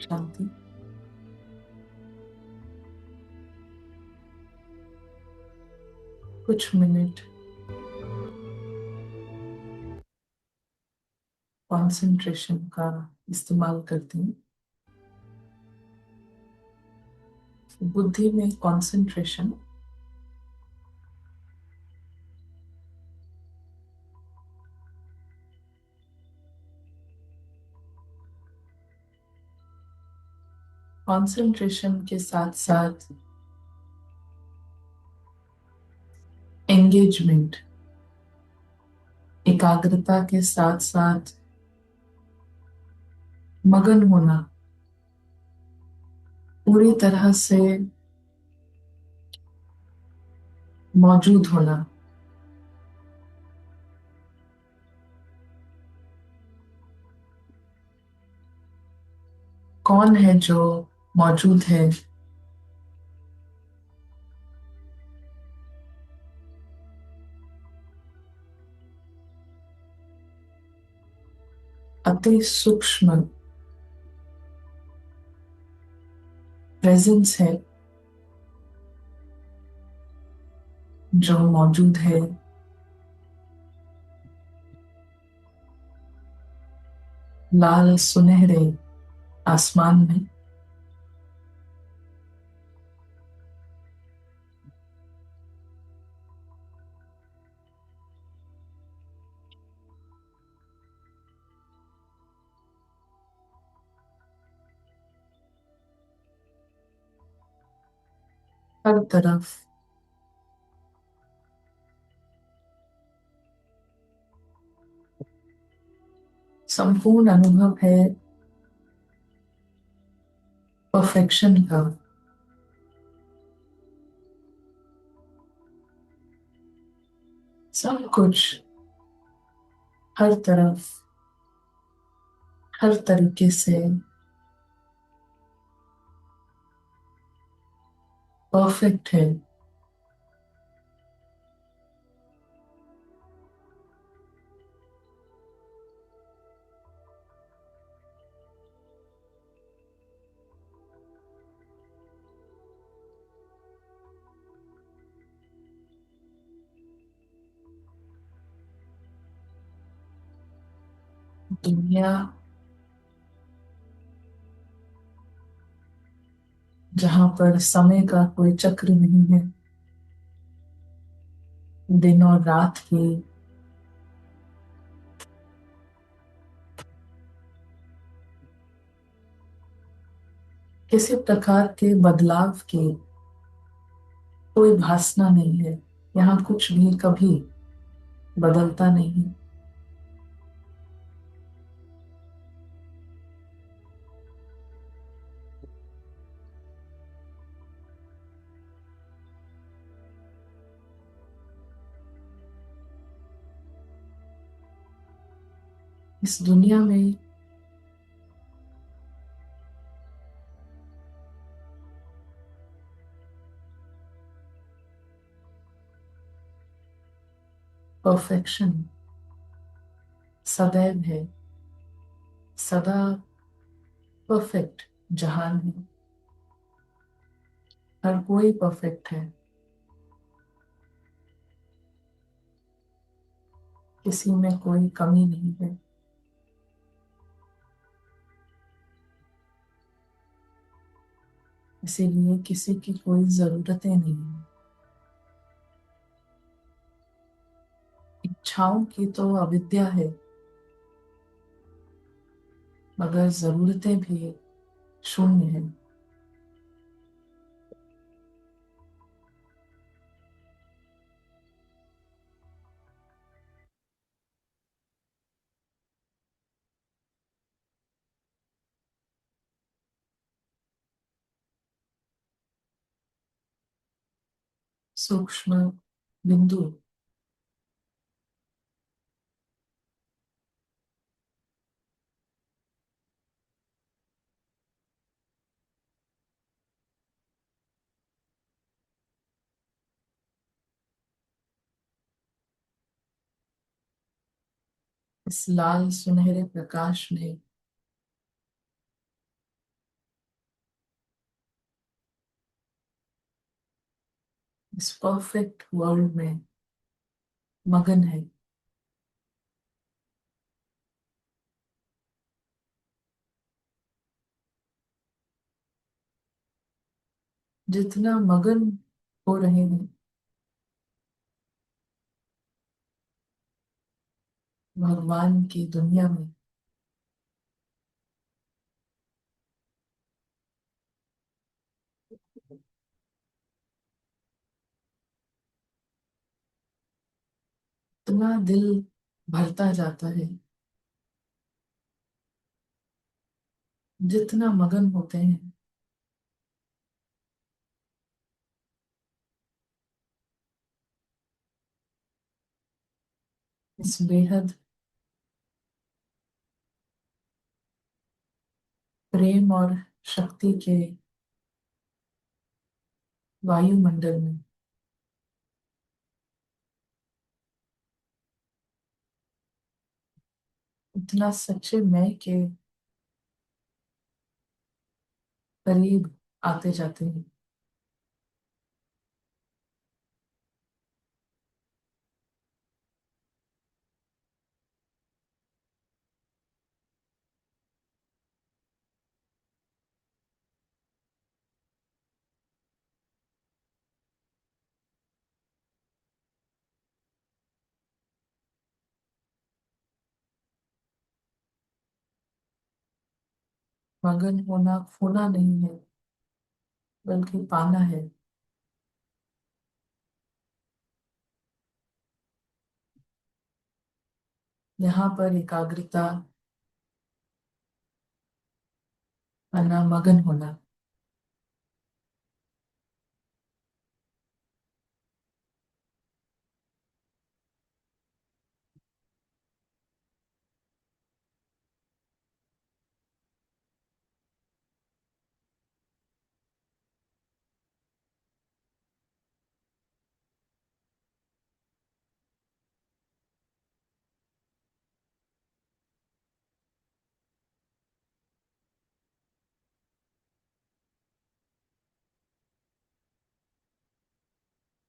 शांति। कुछ minute concentration का इस्तेमाल करती हूँ। बुद्धि में कंसंट्रेशन कंसंट्रेशन के साथ साथ एंगेजमेंट, एकाग्रता के साथ साथ मगन होना, पूरी तरह से मौजूद होना। कौन है जो मौजूद है? अति सूक्ष्म प्रेजेंस है जो मौजूद है लाल सुनहरे आसमान में। हर तरफ संपूर्ण अनुभव है परफेक्शन का। सब कुछ हर तरफ हर तरीके से परफेक्ट है। दुनिया जहाँ पर समय का कोई चक्र नहीं है, दिन और रात की किसी प्रकार के बदलाव की कोई भासना नहीं है। यहाँ कुछ भी कभी बदलता नहीं। इस दुनिया में परफेक्शन सदैव है, सदा परफेक्ट जहान है। हर कोई परफेक्ट है, किसी में कोई कमी नहीं है। इसीलिए किसी की कोई जरूरतें नहीं है। इच्छाओं की तो अविद्या है, मगर जरूरतें भी शून्य है। सूक्ष्म बिंदु इस लाल सुनहरे प्रकाश में इस परफेक्ट वर्ल्ड में मगन है। जितना मगन हो रहे हैं भगवान की दुनिया में, उतना दिल भरता जाता है। जितना मगन होते हैं इस बेहद प्रेम और शक्ति के वायुमंडल में, उतना सच्चे मैं के करीब आते जाते हैं। मगन होना खोना नहीं है, बल्कि पाना है। यहाँ पर एकाग्रता आना मगन होना।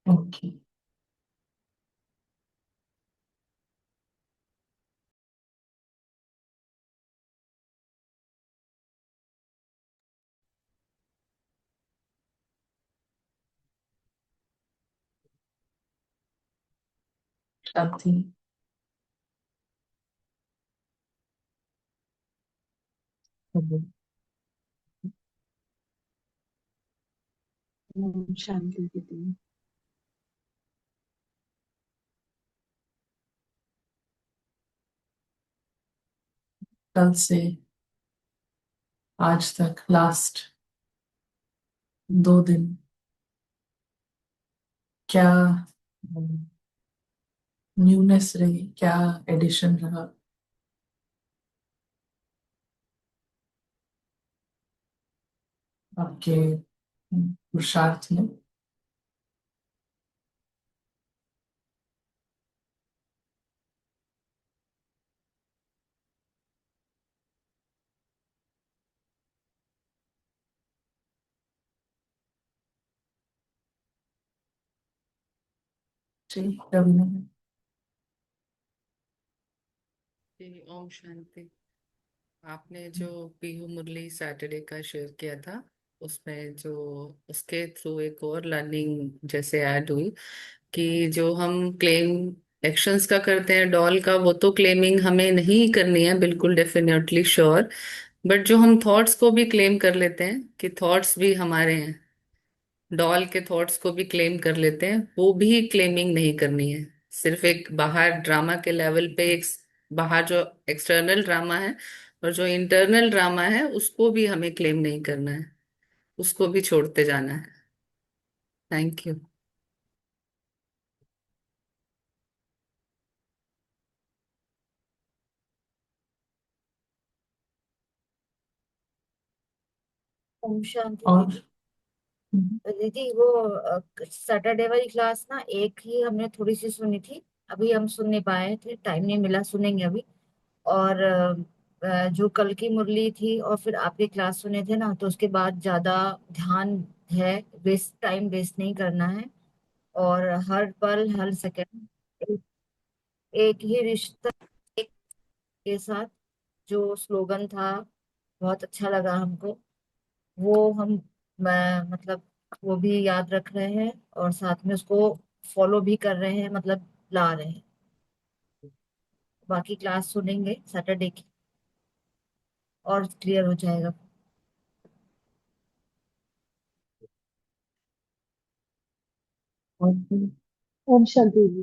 ओके। शांति। शांति के दिन। कल से आज तक लास्ट 2 दिन क्या न्यूनेस रही, क्या एडिशन रहा आपके पुरुषार्थ में? जी, रवीना। जी, ओम शांति। आपने जो पीहू मुरली सैटरडे का शेयर किया था, उसमें जो उसके थ्रू एक और लर्निंग जैसे ऐड हुई कि जो हम क्लेम एक्शंस का करते हैं डॉल का, वो तो क्लेमिंग हमें नहीं करनी है, बिल्कुल डेफिनेटली श्योर। बट जो हम थॉट्स को भी क्लेम कर लेते हैं कि थॉट्स भी हमारे हैं, डॉल के थॉट्स को भी क्लेम कर लेते हैं, वो भी क्लेमिंग नहीं करनी है। सिर्फ एक बाहर ड्रामा के लेवल पे एक बाहर जो एक्सटर्नल ड्रामा है और जो इंटरनल ड्रामा है उसको भी हमें क्लेम नहीं करना है, उसको भी छोड़ते जाना है। Thank you. ओम शांति और दीदी। दीदी वो सैटरडे वाली क्लास ना एक ही हमने थोड़ी सी सुनी थी। अभी हम सुन नहीं पाए थे, टाइम नहीं मिला, सुनेंगे अभी। और जो कल की मुरली थी और फिर आपकी क्लास सुने थे ना, तो उसके बाद ज्यादा ध्यान है, वेस्ट टाइम वेस्ट नहीं करना है। और हर पल हर सेकंड एक, एक ही रिश्ता एक के साथ, जो स्लोगन था बहुत अच्छा लगा हमको। वो हम मैं मतलब वो भी याद रख रहे हैं और साथ में उसको फॉलो भी कर रहे हैं, मतलब ला रहे हैं। बाकी क्लास सुनेंगे सैटरडे की और क्लियर हो जाएगा। और फिर ओम शांति जी।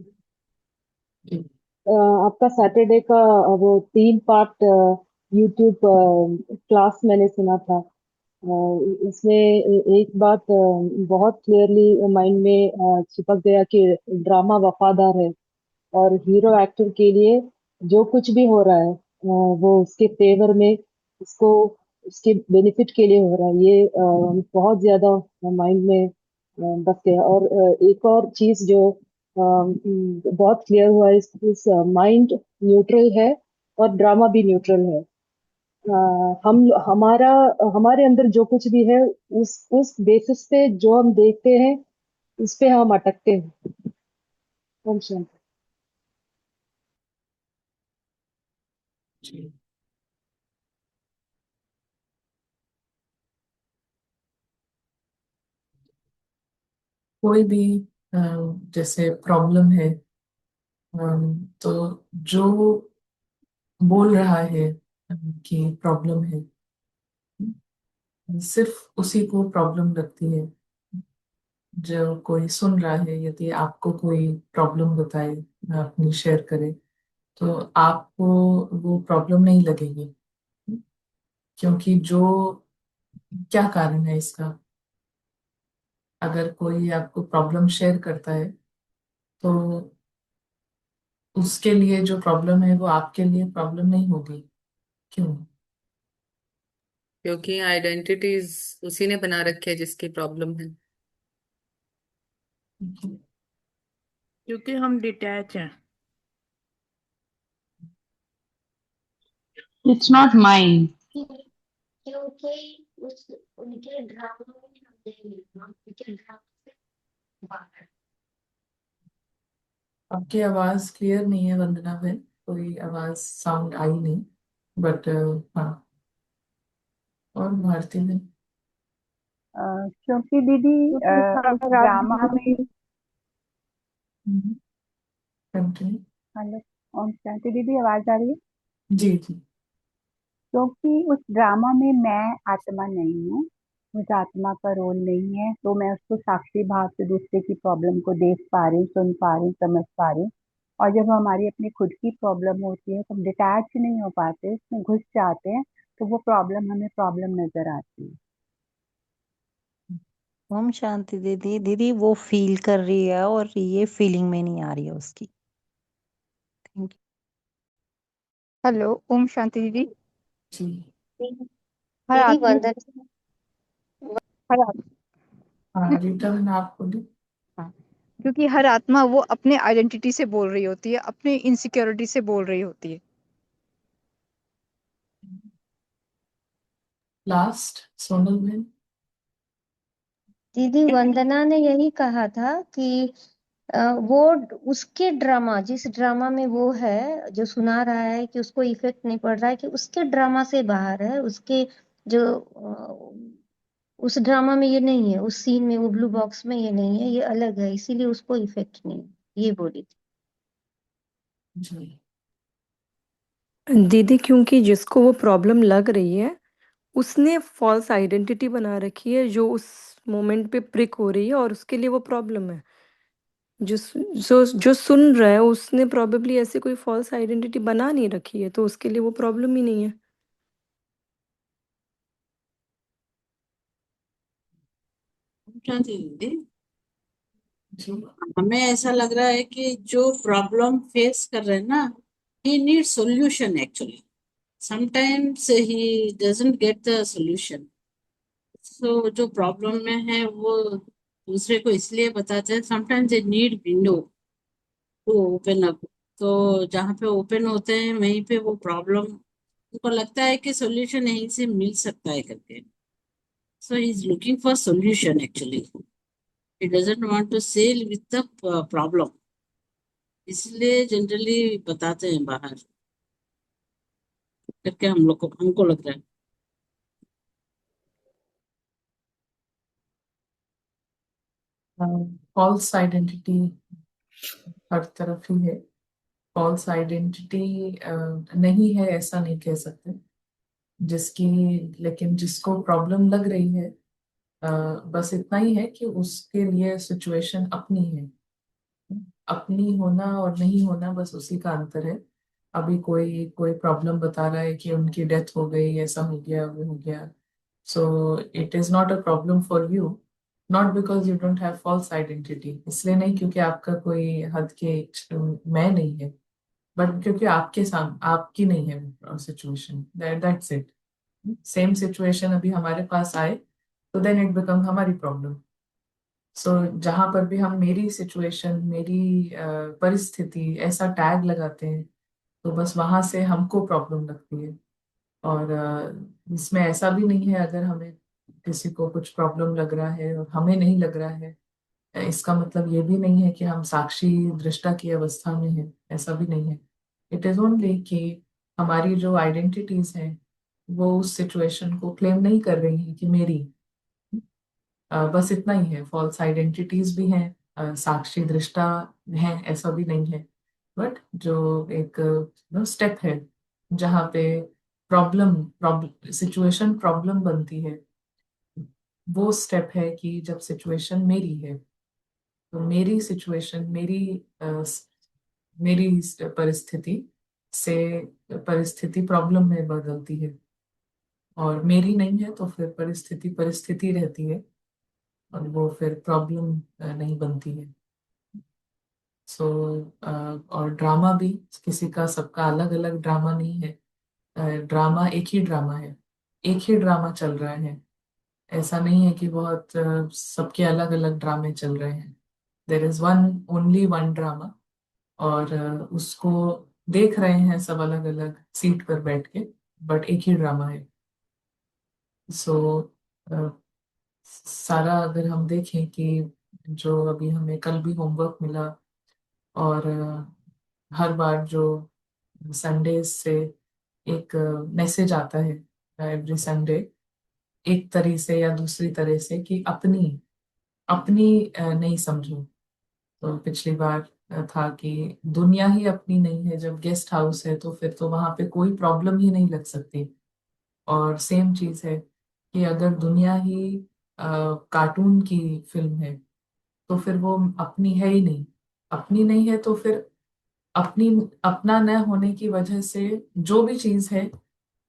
जी। आपका सैटरडे का वो 3 पार्ट यूट्यूब क्लास मैंने सुना था। इसमें एक बात बहुत क्लियरली माइंड में चिपक गया कि ड्रामा वफादार है, और हीरो एक्टर के लिए जो कुछ भी हो रहा है वो उसके फेवर में, उसको उसके बेनिफिट के लिए हो रहा है। ये बहुत ज्यादा माइंड में बस गया। और एक और चीज जो बहुत क्लियर हुआ, इस माइंड न्यूट्रल है और ड्रामा भी न्यूट्रल है। हम हमारा हमारे अंदर जो कुछ भी है, उस बेसिस पे जो हम देखते हैं उस पे हम अटकते हैं। ओम शांति। जी। कोई भी अ, जैसे प्रॉब्लम है, तो जो बोल रहा है कि प्रॉब्लम है, सिर्फ उसी को प्रॉब्लम लगती है। जो कोई सुन रहा है, यदि आपको कोई प्रॉब्लम बताए, अपनी शेयर करे, तो आपको वो प्रॉब्लम नहीं लगेगी। क्योंकि जो क्या कारण है इसका, अगर कोई आपको प्रॉब्लम शेयर करता है, तो उसके लिए जो प्रॉब्लम है वो आपके लिए प्रॉब्लम नहीं होगी। क्यों? क्योंकि आइडेंटिटीज उसी ने बना रखी है जिसकी प्रॉब्लम है। क्योंकि हम डिटैच हैं। It's not mine. क्योंकि उस उनके ड्रामा में हम नहीं हैं, उनके ड्रामा से बाहर। आपकी आवाज क्लियर नहीं है वंदना बहन, कोई आवाज साउंड आई नहीं। बट हाँ। और भारती में क्योंकि दीदी उस ड्रामा में, कंटिन्यू। हेलो, ओम शांति दीदी, आवाज आ रही है? जी जी। क्योंकि उस ड्रामा में मैं आत्मा नहीं हूँ, उस आत्मा का रोल नहीं है, तो मैं उसको साक्षी भाव से दूसरे की प्रॉब्लम को देख पा रही हूँ, सुन पा रही हूँ, समझ पा रही हूँ। और जब हमारी अपनी खुद की प्रॉब्लम होती है तो हम डिटैच नहीं हो पाते, उसमें घुस जाते हैं, तो वो प्रॉब्लम हमें प्रॉब्लम नजर आती है। ओम शांति दीदी। दीदी वो फील कर रही है और ये फीलिंग में नहीं आ रही है उसकी। थैंक हेलो, ओम शांति दीदी। जी। हर दीदी आत्मा वंदना। हर आत्मा हाँ रीटा बहन, आप बोलिए। हाँ, क्योंकि हर आत्मा वो अपने आइडेंटिटी से बोल रही होती है, अपने इनसिक्योरिटी से बोल रही होती है। लास्ट सोनल बहन। दीदी वंदना ने यही कहा था कि वो उसके ड्रामा, जिस ड्रामा में वो है जो सुना रहा है, कि उसको इफेक्ट नहीं पड़ रहा है, कि उसके ड्रामा से बाहर है, उसके जो उस ड्रामा में ये नहीं है, उस सीन में, वो ब्लू बॉक्स में ये नहीं है, ये अलग है, इसीलिए उसको इफेक्ट नहीं है, ये बोली थी। जी। दीदी क्योंकि जिसको वो प्रॉब्लम लग रही है उसने फॉल्स आइडेंटिटी बना रखी है जो उस मोमेंट पे प्रिक हो रही है और उसके लिए वो प्रॉब्लम है। जो सुन रहा है उसने प्रोबेबली ऐसे कोई फॉल्स आइडेंटिटी बना नहीं रखी है, तो उसके लिए वो प्रॉब्लम ही नहीं है। दीदी, जी। हमें ऐसा लग रहा है कि जो प्रॉब्लम फेस कर रहे हैं ना, he need solution actually. Sometimes he doesn't get the solution. So जो प्रॉब्लम में है वो दूसरे को इसलिए बताते हैं, sometimes they need window to open up. तो जहाँ पे ओपन होते हैं वहीं पे वो प्रॉब्लम उनको लगता है कि सॉल्यूशन यहीं से मिल सकता है करके। So he is looking for solution actually. He doesn't want to sail with the problem. इसलिए जनरली बताते हैं बाहर करके हम लोग को, हमको लग रहा है। फॉल्स आइडेंटिटी हर तरफ ही है। फॉल्स आइडेंटिटी नहीं है ऐसा नहीं कह सकते, जिसकी लेकिन जिसको प्रॉब्लम लग रही है, बस इतना ही है कि उसके लिए सिचुएशन अपनी है। अपनी होना और नहीं होना बस उसी का अंतर है। अभी कोई कोई प्रॉब्लम बता रहा है कि उनकी डेथ हो गई, ऐसा हो गया, वो हो गया। So it is not a problem for you, not because you don't have false identity, इसलिए नहीं क्योंकि आपका कोई हद के मैं नहीं है, बट क्योंकि आपके सामने आपकी नहीं है situation, that's it. Same situation अभी हमारे पास आए तो देन इट बिकम हमारी प्रॉब्लम। सो जहां पर भी हम मेरी सिचुएशन, मेरी परिस्थिति ऐसा टैग लगाते हैं, तो बस वहां से हमको प्रॉब्लम लगती है। और इसमें ऐसा भी नहीं है, अगर हमें किसी को कुछ प्रॉब्लम लग रहा है और हमें नहीं लग रहा है, इसका मतलब ये भी नहीं है कि हम साक्षी दृष्टा की अवस्था में हैं, ऐसा भी नहीं है। इट इज ओनली कि हमारी जो आइडेंटिटीज हैं वो उस सिचुएशन को क्लेम नहीं कर रही हैं कि मेरी। बस इतना ही है। फॉल्स आइडेंटिटीज भी हैं, साक्षी दृष्टा हैं, ऐसा भी नहीं है। बट जो एक स्टेप है जहाँ पे प्रॉब्लम सिचुएशन प्रॉब्लम बनती है, वो स्टेप है कि जब सिचुएशन मेरी है, तो मेरी सिचुएशन, मेरी परिस्थिति से परिस्थिति प्रॉब्लम में बदलती है। और मेरी नहीं है तो फिर परिस्थिति परिस्थिति रहती है, और वो फिर प्रॉब्लम नहीं बनती है। सो और ड्रामा भी किसी का, सबका अलग अलग ड्रामा नहीं है। ड्रामा एक ही ड्रामा है, एक ही ड्रामा चल रहा है। ऐसा नहीं है कि बहुत सबके अलग अलग ड्रामे चल रहे हैं। There is one, only one drama. और उसको देख रहे हैं सब अलग अलग सीट पर बैठ के, बट एक ही ड्रामा है। सो सारा अगर हम देखें कि जो अभी हमें कल भी होमवर्क मिला, और हर बार जो संडे से एक मैसेज आता है एवरी संडे, एक तरह से या दूसरी तरह से कि अपनी अपनी नहीं समझो। तो पिछली बार था कि दुनिया ही अपनी नहीं है, जब गेस्ट हाउस है तो फिर तो वहां पे कोई प्रॉब्लम ही नहीं लग सकती। और सेम चीज है कि अगर दुनिया ही कार्टून की फिल्म है, तो फिर वो अपनी है ही नहीं। अपनी नहीं है तो फिर अपनी अपना न होने की वजह से जो भी चीज है,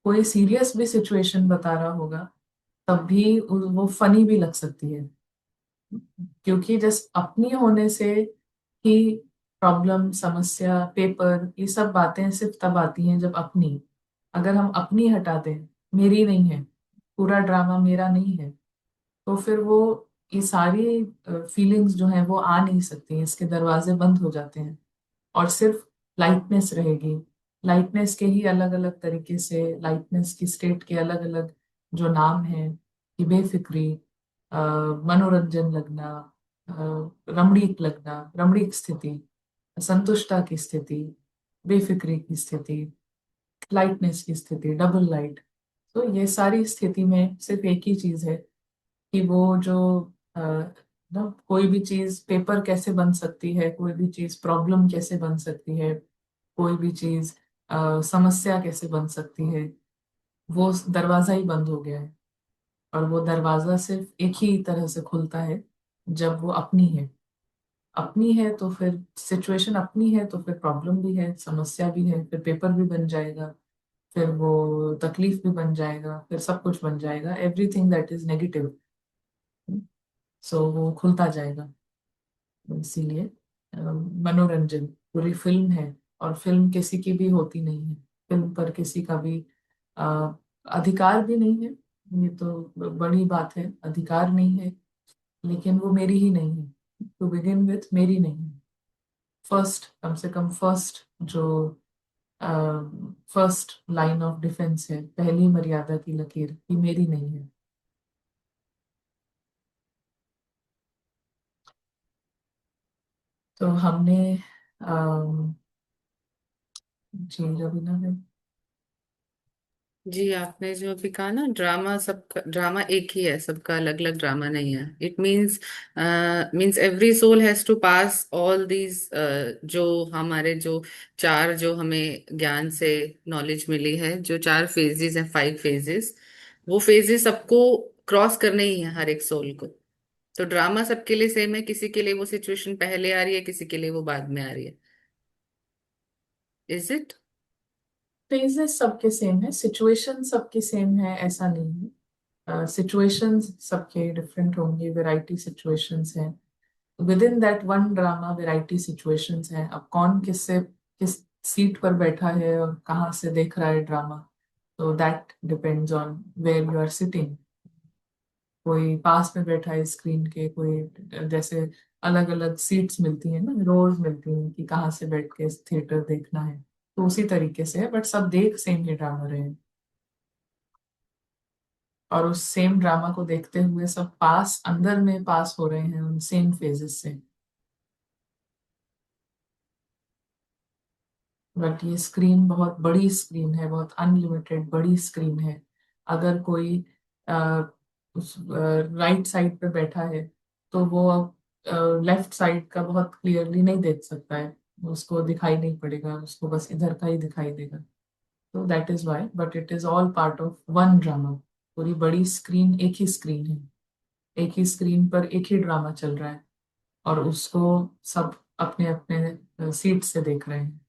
कोई सीरियस भी सिचुएशन बता रहा होगा तब भी वो फनी भी लग सकती है। क्योंकि जस्ट अपनी होने से ही प्रॉब्लम, समस्या, पेपर, ये सब बातें सिर्फ तब आती हैं जब अपनी, अगर हम अपनी हटा दें, मेरी नहीं है, पूरा ड्रामा मेरा नहीं है, तो फिर वो ये सारी फीलिंग्स जो हैं वो आ नहीं सकती, इसके दरवाजे बंद हो जाते हैं। और सिर्फ लाइटनेस रहेगी। लाइटनेस के ही अलग अलग तरीके से, लाइटनेस की स्टेट के अलग अलग जो नाम हैं, कि बेफिक्री, मनोरंजन लगना, रमणीक लगना, रमणीक स्थिति, संतुष्टा की स्थिति, बेफिक्री की स्थिति, लाइटनेस की स्थिति, डबल लाइट। तो ये सारी स्थिति में सिर्फ एक ही चीज है कि वो जो ना, कोई भी चीज पेपर कैसे बन सकती है, कोई भी चीज प्रॉब्लम कैसे बन सकती है, कोई भी चीज समस्या कैसे बन सकती है, वो दरवाजा ही बंद हो गया है। और वो दरवाजा सिर्फ एक ही तरह से खुलता है, जब वो अपनी है। अपनी है तो फिर सिचुएशन अपनी है, तो फिर प्रॉब्लम भी है, समस्या भी है, फिर पेपर भी बन जाएगा, फिर वो तकलीफ भी बन जाएगा, फिर सब कुछ बन जाएगा, एवरीथिंग दैट इज नेगेटिव। सो वो खुलता जाएगा। इसीलिए मनोरंजन पूरी फिल्म है, और फिल्म किसी की भी होती नहीं है। फिल्म पर किसी का भी अ, अधिकार भी नहीं है। ये तो बड़ी बात है, अधिकार नहीं है, लेकिन वो मेरी ही नहीं है। टू बिगिन विथ मेरी नहीं है। फर्स्ट, कम से कम फर्स्ट जो फर्स्ट लाइन ऑफ डिफेंस है, पहली मर्यादा की लकीर, ये मेरी नहीं है। तो हमने अम, जी रवीना ने जी, आपने जो अभी कहा ना, ड्रामा सबका ड्रामा एक ही है, सबका अलग अलग ड्रामा नहीं है। It means every soul has to pass all these, जो हमारे जो चार, जो हमें ज्ञान से नॉलेज मिली है, जो चार फेजेस हैं, 5 फेजेस, वो फेजेस सबको क्रॉस करने ही है हर एक सोल को। तो ड्रामा सबके लिए सेम है, किसी के लिए वो सिचुएशन पहले आ रही है, किसी के लिए वो बाद में आ रही है। Is it? फेजेस सबके सेम है, सिचुएशन सबकी सेम है ऐसा नहीं है। सिचुएशंस सबके डिफरेंट होंगे, वैरायटी सिचुएशंस हैं with in that one drama, variety situations हैं। अब कौन किस सीट पर बैठा है और कहाँ से देख रहा है ड्रामा, तो that depends on where you are sitting. कोई पास में बैठा है स्क्रीन के, कोई जैसे अलग अलग सीट्स मिलती हैं ना, रोज मिलती हैं कि कहाँ से बैठ के थिएटर देखना है, तो उसी तरीके से है, बट सब देख सेम ही ड्रामा रहे हैं। और उस सेम ड्रामा को देखते हुए सब पास अंदर में पास हो रहे हैं उन सेम फेजेस से। बट ये स्क्रीन बहुत बड़ी स्क्रीन है, बहुत अनलिमिटेड बड़ी स्क्रीन है। अगर कोई आ, उस राइट साइड पे बैठा है तो वो लेफ्ट साइड का बहुत क्लियरली नहीं देख सकता है, उसको दिखाई नहीं पड़ेगा, उसको बस इधर का ही दिखाई देगा। तो that is why, but it is all part of one drama. पूरी बड़ी स्क्रीन एक ही स्क्रीन है, एक ही स्क्रीन पर एक ही ड्रामा चल रहा है, और उसको सब अपने अपने सीट से देख रहे हैं।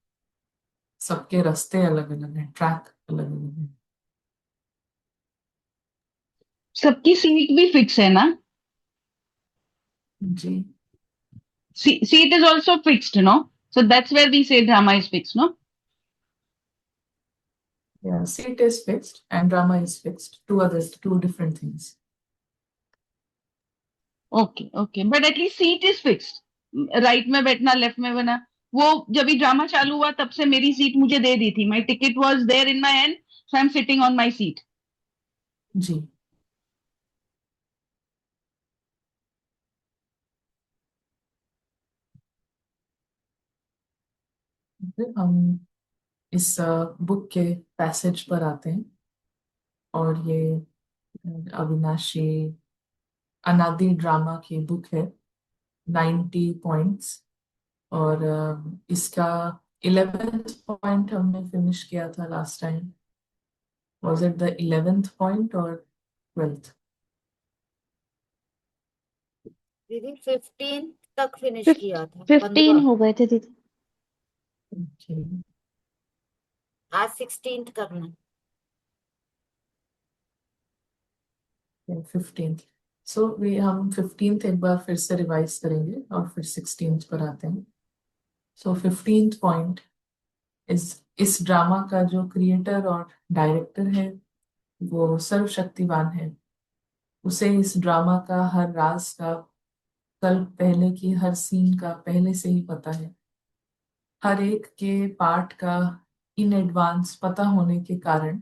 सबके रास्ते अलग अलग हैं, ट्रैक अलग अलग हैं। सबकी सीट भी फिक्स है ना? जी Seat is also fixed, no? So that's where we say drama is fixed, no? yeah, seat is fixed and drama is fixed, two different things. Okay, okay. But at least seat is fixed. Right में बैठना, left में बना, वो जब भी drama चालू हुआ तब से मेरी सीट मुझे दे दी थी। My ticket was there in my hand, so I am sitting on my seat. जी फिर हम इस बुक के पैसेज पर आते हैं, और ये अविनाशी अनादि ड्रामा की बुक है, 90 पॉइंट्स। और इसका 11th पॉइंट हमने फिनिश किया था last time. Was it the 11th point और 12th? दीदी 15 तक फिनिश किया था, 15 15। हो गए थे दीदी। Okay. आज 16 करना। 15th। सो वे हम 15th एक बार फिर से रिवाइज करेंगे और फिर 16th पर आते हैं। सो 15th पॉइंट इस ड्रामा का जो क्रिएटर और डायरेक्टर है वो सर्वशक्तिवान है। उसे इस ड्रामा का हर राज का, कल पहले की हर सीन का पहले से ही पता है। हर एक के पार्ट का इन एडवांस पता होने के कारण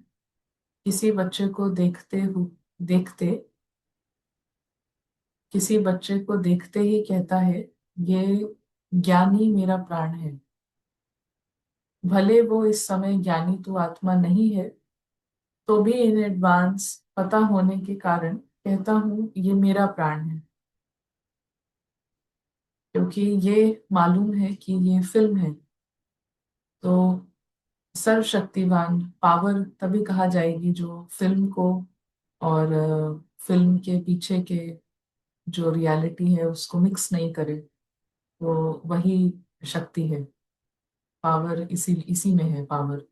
किसी बच्चे को देखते किसी बच्चे को देखते ही कहता है, ये ज्ञानी मेरा प्राण है। भले वो इस समय ज्ञानी तो आत्मा नहीं है, तो भी इन एडवांस पता होने के कारण कहता हूँ ये मेरा प्राण है, क्योंकि ये मालूम है कि ये फिल्म है। तो सर्वशक्तिवान पावर तभी कहा जाएगी जो फिल्म को और फिल्म के पीछे के जो रियलिटी है उसको मिक्स नहीं करे, वो वही शक्ति है। पावर इसी इसी में है पावर।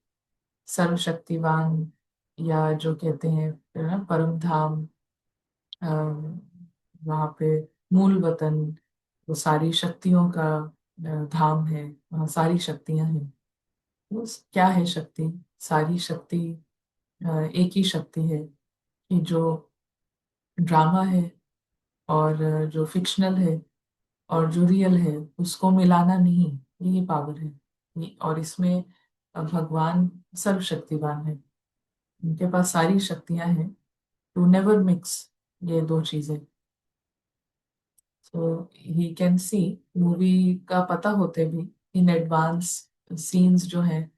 सर्वशक्तिवान, या जो कहते हैं ना, परम धाम, वहाँ पे मूल वतन, वो सारी शक्तियों का धाम है, वहाँ सारी शक्तियां हैं। वो क्या है शक्ति? सारी शक्ति एक ही शक्ति है कि जो ड्रामा है और जो फिक्शनल है और जो रियल है उसको मिलाना नहीं, यही पावर है। और इसमें भगवान सर्वशक्तिवान है, उनके पास सारी शक्तियां हैं, टू नेवर मिक्स ये दो चीजें। So he can see movie का पता होते भी इन एडवांस सीन्स जो हैं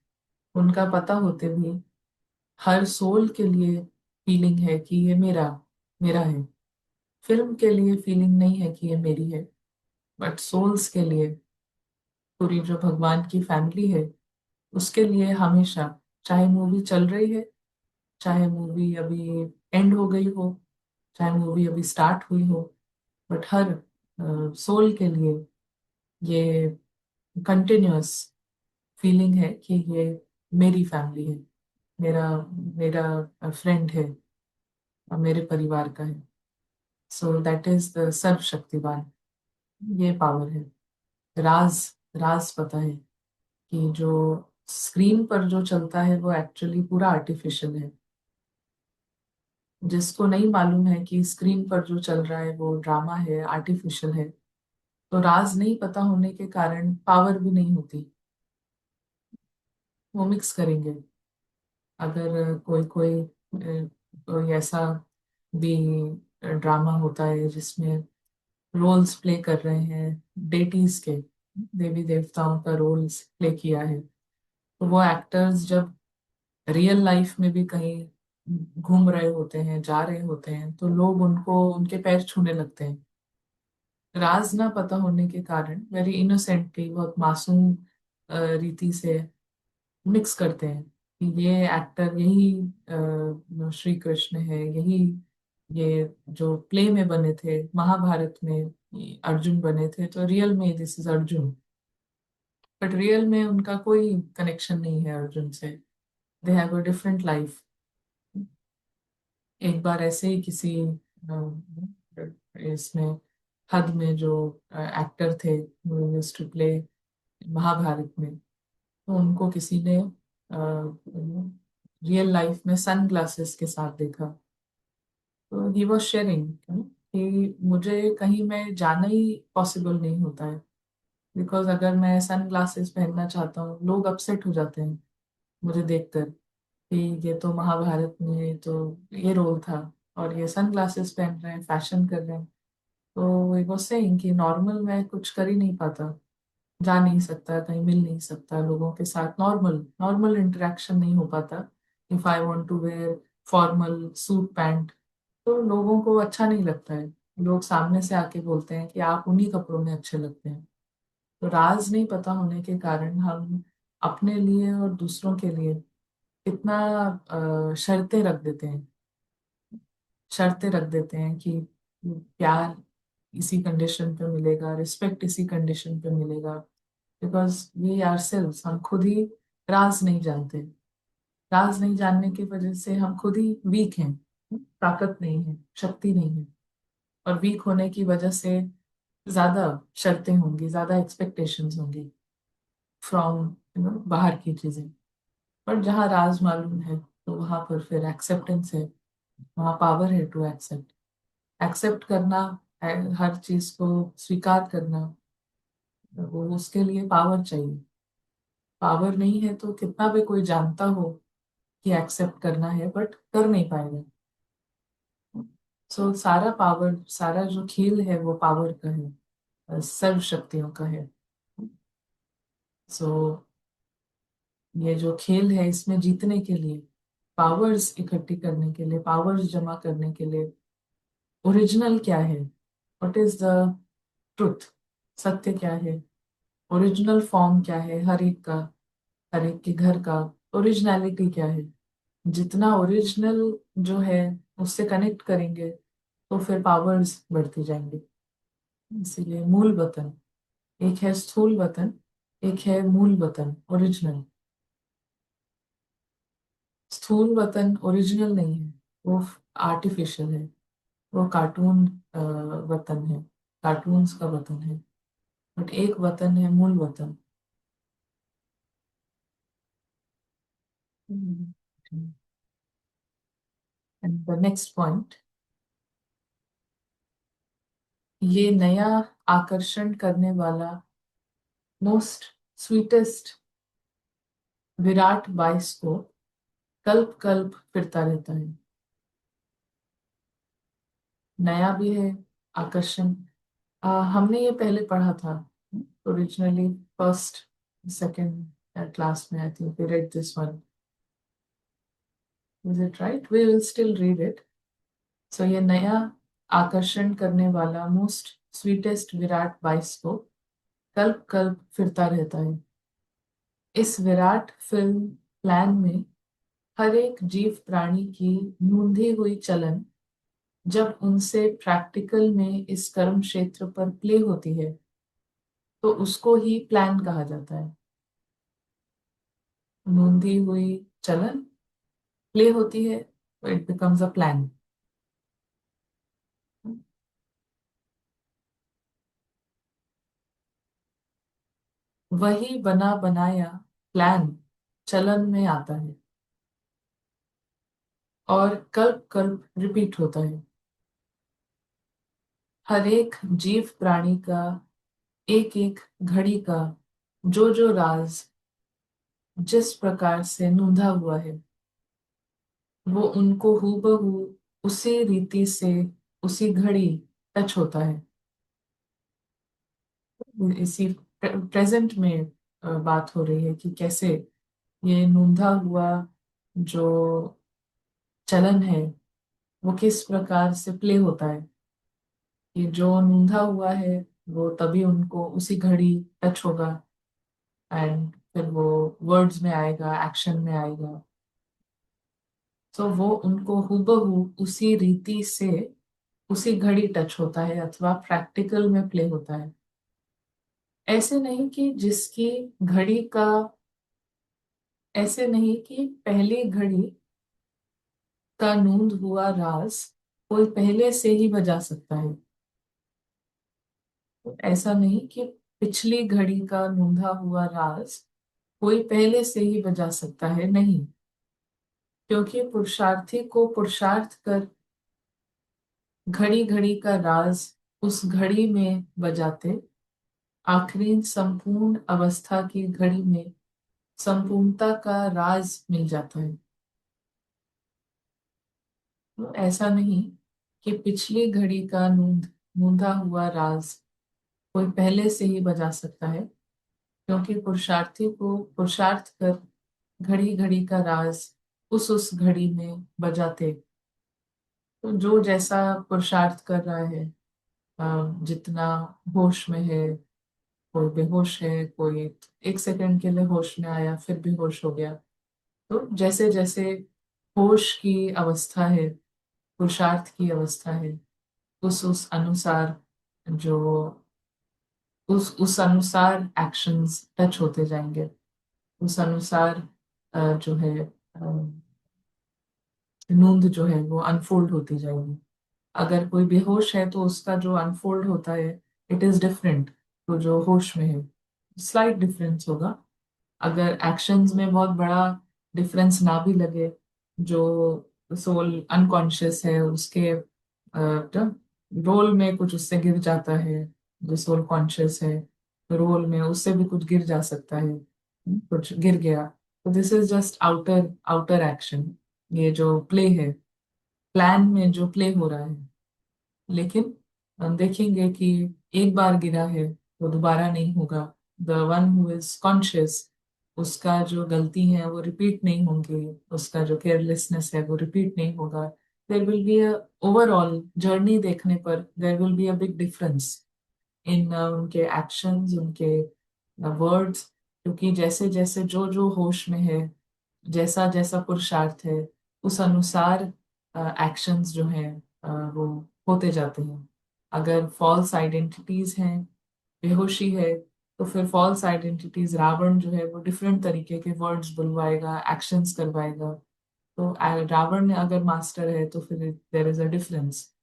उनका पता होते भी हर सोल के लिए फीलिंग है कि ये मेरा मेरा है। फिल्म के लिए फीलिंग नहीं है कि ये मेरी है, बट सोल्स के लिए, पूरी जो भगवान की फैमिली है उसके लिए हमेशा, चाहे मूवी चल रही है, चाहे मूवी अभी एंड हो गई हो, चाहे मूवी अभी स्टार्ट हुई हो, बट हर सोल के लिए ये कंटिन्यूअस फीलिंग है कि ये मेरी फैमिली है, मेरा मेरा फ्रेंड है और मेरे परिवार का है। सो दैट इज द सर्वशक्तिवान, ये पावर है। राज राज पता है कि जो स्क्रीन पर जो चलता है वो एक्चुअली पूरा आर्टिफिशियल है। जिसको नहीं मालूम है कि स्क्रीन पर जो चल रहा है वो ड्रामा है, आर्टिफिशियल है, तो राज नहीं पता होने के कारण पावर भी नहीं होती। वो मिक्स करेंगे। अगर कोई ऐसा भी ड्रामा होता है जिसमें रोल्स प्ले कर रहे हैं डेटीज के, देवी देवताओं का रोल्स प्ले किया है, तो वो एक्टर्स जब रियल लाइफ में भी कहीं घूम रहे होते हैं, जा रहे होते हैं, तो लोग उनको उनके पैर छूने लगते हैं। राज ना पता होने के कारण वेरी इनोसेंटली, बहुत मासूम रीति से मिक्स करते हैं कि ये एक्टर यही श्री कृष्ण है, यही ये जो प्ले में बने थे, महाभारत में ये अर्जुन बने थे, तो रियल में this is Arjun. But real में उनका कोई कनेक्शन नहीं है अर्जुन से। They have a different life. एक बार ऐसे ही किसी इसमें हद में जो एक्टर थे यूज्ड टू प्ले महाभारत में, तो उनको किसी ने रियल लाइफ में सन ग्लासेस के साथ देखा। तो ही वॉज शेयरिंग कि मुझे कहीं में जाना ही पॉसिबल नहीं होता है, बिकॉज अगर मैं सन ग्लासेस पहनना चाहता हूँ लोग अपसेट हो जाते हैं मुझे देखकर कि ये तो महाभारत में तो ये रोल था और ये सन ग्लासेस पहन रहे हैं, फैशन कर रहे हैं। तो वो सेइंग कि नॉर्मल मैं कुछ कर ही नहीं पाता, जा नहीं सकता, कहीं मिल नहीं सकता लोगों के साथ, नॉर्मल नॉर्मल इंटरेक्शन नहीं हो पाता। If I want to wear formal suit pant, तो लोगों को अच्छा नहीं लगता है। लोग सामने से आके बोलते हैं कि आप उन्हीं कपड़ों में अच्छे लगते हैं। तो राज नहीं पता होने के कारण हम अपने लिए और दूसरों के लिए कितना शर्तें रख देते हैं, शर्तें रख देते हैं कि प्यार इसी कंडीशन पे मिलेगा, रिस्पेक्ट इसी कंडीशन पे मिलेगा, बिकॉज वी आवरसेल्व्स, हम खुद ही राज नहीं जानते। राज नहीं जानने की वजह से हम खुद ही वीक हैं, ताकत नहीं है, शक्ति नहीं है, और वीक होने की वजह से ज्यादा शर्तें होंगी, ज्यादा एक्सपेक्टेशंस होंगी फ्रॉम बाहर की चीजें। पर जहाँ राज मालूम है तो वहां पर फिर एक्सेप्टेंस है, वहाँ पावर है टू एक्सेप्ट, एक्सेप्ट करना, हर चीज को स्वीकार करना। वो उसके लिए पावर चाहिए। पावर नहीं है तो कितना भी कोई जानता हो कि एक्सेप्ट करना है, बट कर नहीं पाएगा। सो सारा पावर, सारा जो खेल है वो पावर का है, सर्व शक्तियों का है। सो ये जो खेल है इसमें जीतने के लिए, पावर्स इकट्ठी करने के लिए, पावर्स जमा करने के लिए, ओरिजिनल क्या है, व्हाट इज द ट्रुथ, सत्य क्या है, ओरिजिनल फॉर्म क्या है हर एक का, हर एक के घर का ओरिजिनलिटी क्या है। जितना ओरिजिनल जो है उससे कनेक्ट करेंगे तो फिर पावर्स बढ़ती जाएंगे। इसीलिए मूल वतन, एक है स्थूल वतन, एक है मूल वतन ओरिजिनल। स्थूल वतन ओरिजिनल नहीं है, वो आर्टिफिशियल है, वो कार्टून वतन है, कार्टून्स का वतन है। बट एक वतन है मूल वतन। एंड द नेक्स्ट पॉइंट, ये नया आकर्षण करने वाला मोस्ट स्वीटेस्ट विराट बाइस को कल्प कल्प फिरता रहता है। नया भी है आकर्षण, हमने ये पहले पढ़ा था ओरिजिनली, फर्स्ट सेकंड क्लास में। I think we read this one, is it right? We will still read it. So ये नया आकर्षण करने वाला मोस्ट स्वीटेस्ट विराट बाईस को कल्प कल्प फिरता रहता है। इस विराट फिल्म प्लान में हर एक जीव प्राणी की नूंधी हुई चलन जब उनसे प्रैक्टिकल में इस कर्म क्षेत्र पर प्ले होती है तो उसको ही प्लान कहा जाता है। नूंधी हुई चलन प्ले होती है तो इट बिकम्स अ प्लान। वही बना बनाया प्लान चलन में आता है और कल्प कल्प रिपीट होता है। हर एक जीव प्राणी का एक एक घड़ी का जो जो राज जिस प्रकार से नूंधा हुआ है वो उनको हूबहू उसी रीति से उसी घड़ी टच होता है। इसी प्रेजेंट में बात हो रही है कि कैसे ये नूंधा हुआ जो चलन है वो किस प्रकार से प्ले होता है। कि जो नूंधा हुआ है वो तभी उनको उसी घड़ी टच होगा एंड फिर वो वर्ड्स में आएगा, एक्शन में आएगा। तो वो उनको हूबहू उसी रीति से उसी घड़ी टच होता है अथवा प्रैक्टिकल में प्ले होता है। ऐसे नहीं कि जिसकी घड़ी का, ऐसे नहीं कि पहली घड़ी का नूंद हुआ राज कोई पहले से ही बजा सकता है। तो ऐसा नहीं कि पिछली घड़ी का नूंदा हुआ राज कोई पहले से ही बजा सकता है, नहीं। क्योंकि पुरुषार्थी को पुरुषार्थ कर घड़ी घड़ी का राज उस घड़ी में बजाते आखिरी संपूर्ण अवस्था की घड़ी में संपूर्णता का राज मिल जाता है। तो ऐसा नहीं कि पिछली घड़ी का नूंदा हुआ राज कोई पहले से ही बजा सकता है। क्योंकि पुरुषार्थी को पुरुषार्थ कर घड़ी घड़ी का राज उस घड़ी में बजाते। तो जो जैसा पुरुषार्थ कर रहा है, जितना होश में है, कोई बेहोश है, कोई एक सेकंड के लिए होश में आया फिर बेहोश हो गया। तो जैसे जैसे होश की अवस्था है, पुरुषार्थ की अवस्था है, उस अनुसार जो उस अनुसार एक्शंस टच होते जाएंगे। उस अनुसार जो है नूंद जो है वो अनफोल्ड होती जाएगी। अगर कोई बेहोश है तो उसका जो अनफोल्ड होता है इट इज डिफरेंट तो जो होश में है, स्लाइट डिफरेंस होगा। अगर एक्शंस में बहुत बड़ा डिफरेंस ना भी लगे, जो सोल अनकॉन्शियस है उसके रोल में कुछ उससे गिर जाता है, जो सोल कॉन्शियस है रोल में उससे भी कुछ गिर जा सकता है, कुछ गिर गया। तो this is just outer outer action, ये जो प्ले है, प्लान में जो प्ले हो रहा है। लेकिन हम देखेंगे कि एक बार गिरा है वो दोबारा नहीं होगा। The one who is conscious, उसका जो गलती है वो रिपीट नहीं होंगी, उसका जो केयरलेसनेस है वो रिपीट नहीं होगा। There will be a overall journey देखने पर there will be a big difference in उनके एक्शंस, उनके वर्ड्स। क्योंकि जैसे जैसे जो जो होश में है, जैसा जैसा पुरुषार्थ है, उस अनुसार एक्शंस जो हैं वो होते जाते हैं। अगर फॉल्स आइडेंटिटीज हैं, बेहोशी है, तो फिर फॉल्स आइडेंटिटीज रावण जो है वो डिफरेंट तरीके के वर्ड्स बुलवाएगा, एक्शंस करवाएगा। तो रावण ने अगर मास्टर है तो फिर देर इज अ डिफरेंस,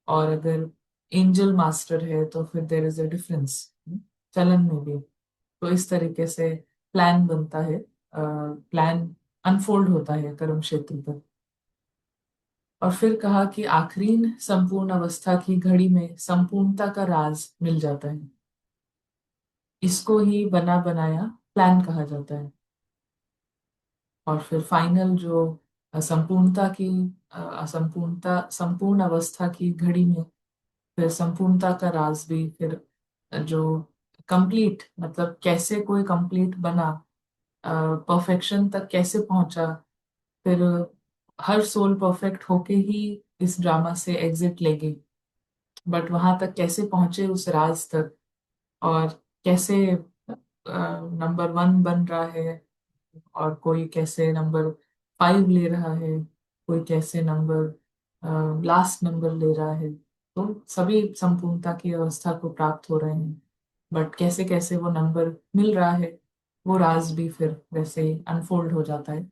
और अगर एंजल मास्टर है तो फिर देर इज अ डिफरेंस चलन में भी। तो इस तरीके से प्लान बनता है, प्लान अनफोल्ड होता है कर्म क्षेत्र पर। और फिर कहा कि आखिरी संपूर्ण अवस्था की घड़ी में संपूर्णता का राज मिल जाता है। इसको ही बना बनाया प्लान कहा जाता है। और फिर फाइनल जो संपूर्णता की संपूर्णता संपूर्ण अवस्था की घड़ी में फिर संपूर्णता का राज भी, फिर जो कंप्लीट मतलब कैसे कोई कंप्लीट बना, परफेक्शन तक कैसे पहुंचा, फिर हर सोल परफेक्ट होके ही इस ड्रामा से एग्जिट लेगी, बट वहां तक कैसे पहुंचे उस राज तक, और कैसे नंबर 1 बन रहा है, और कोई कैसे नंबर 5 ले रहा है, कोई कैसे नंबर लास्ट नंबर ले रहा है, तो सभी संपूर्णता की अवस्था को प्राप्त हो रहे हैं, बट कैसे कैसे वो नंबर मिल रहा है, वो राज भी फिर वैसे ही अनफोल्ड हो जाता है।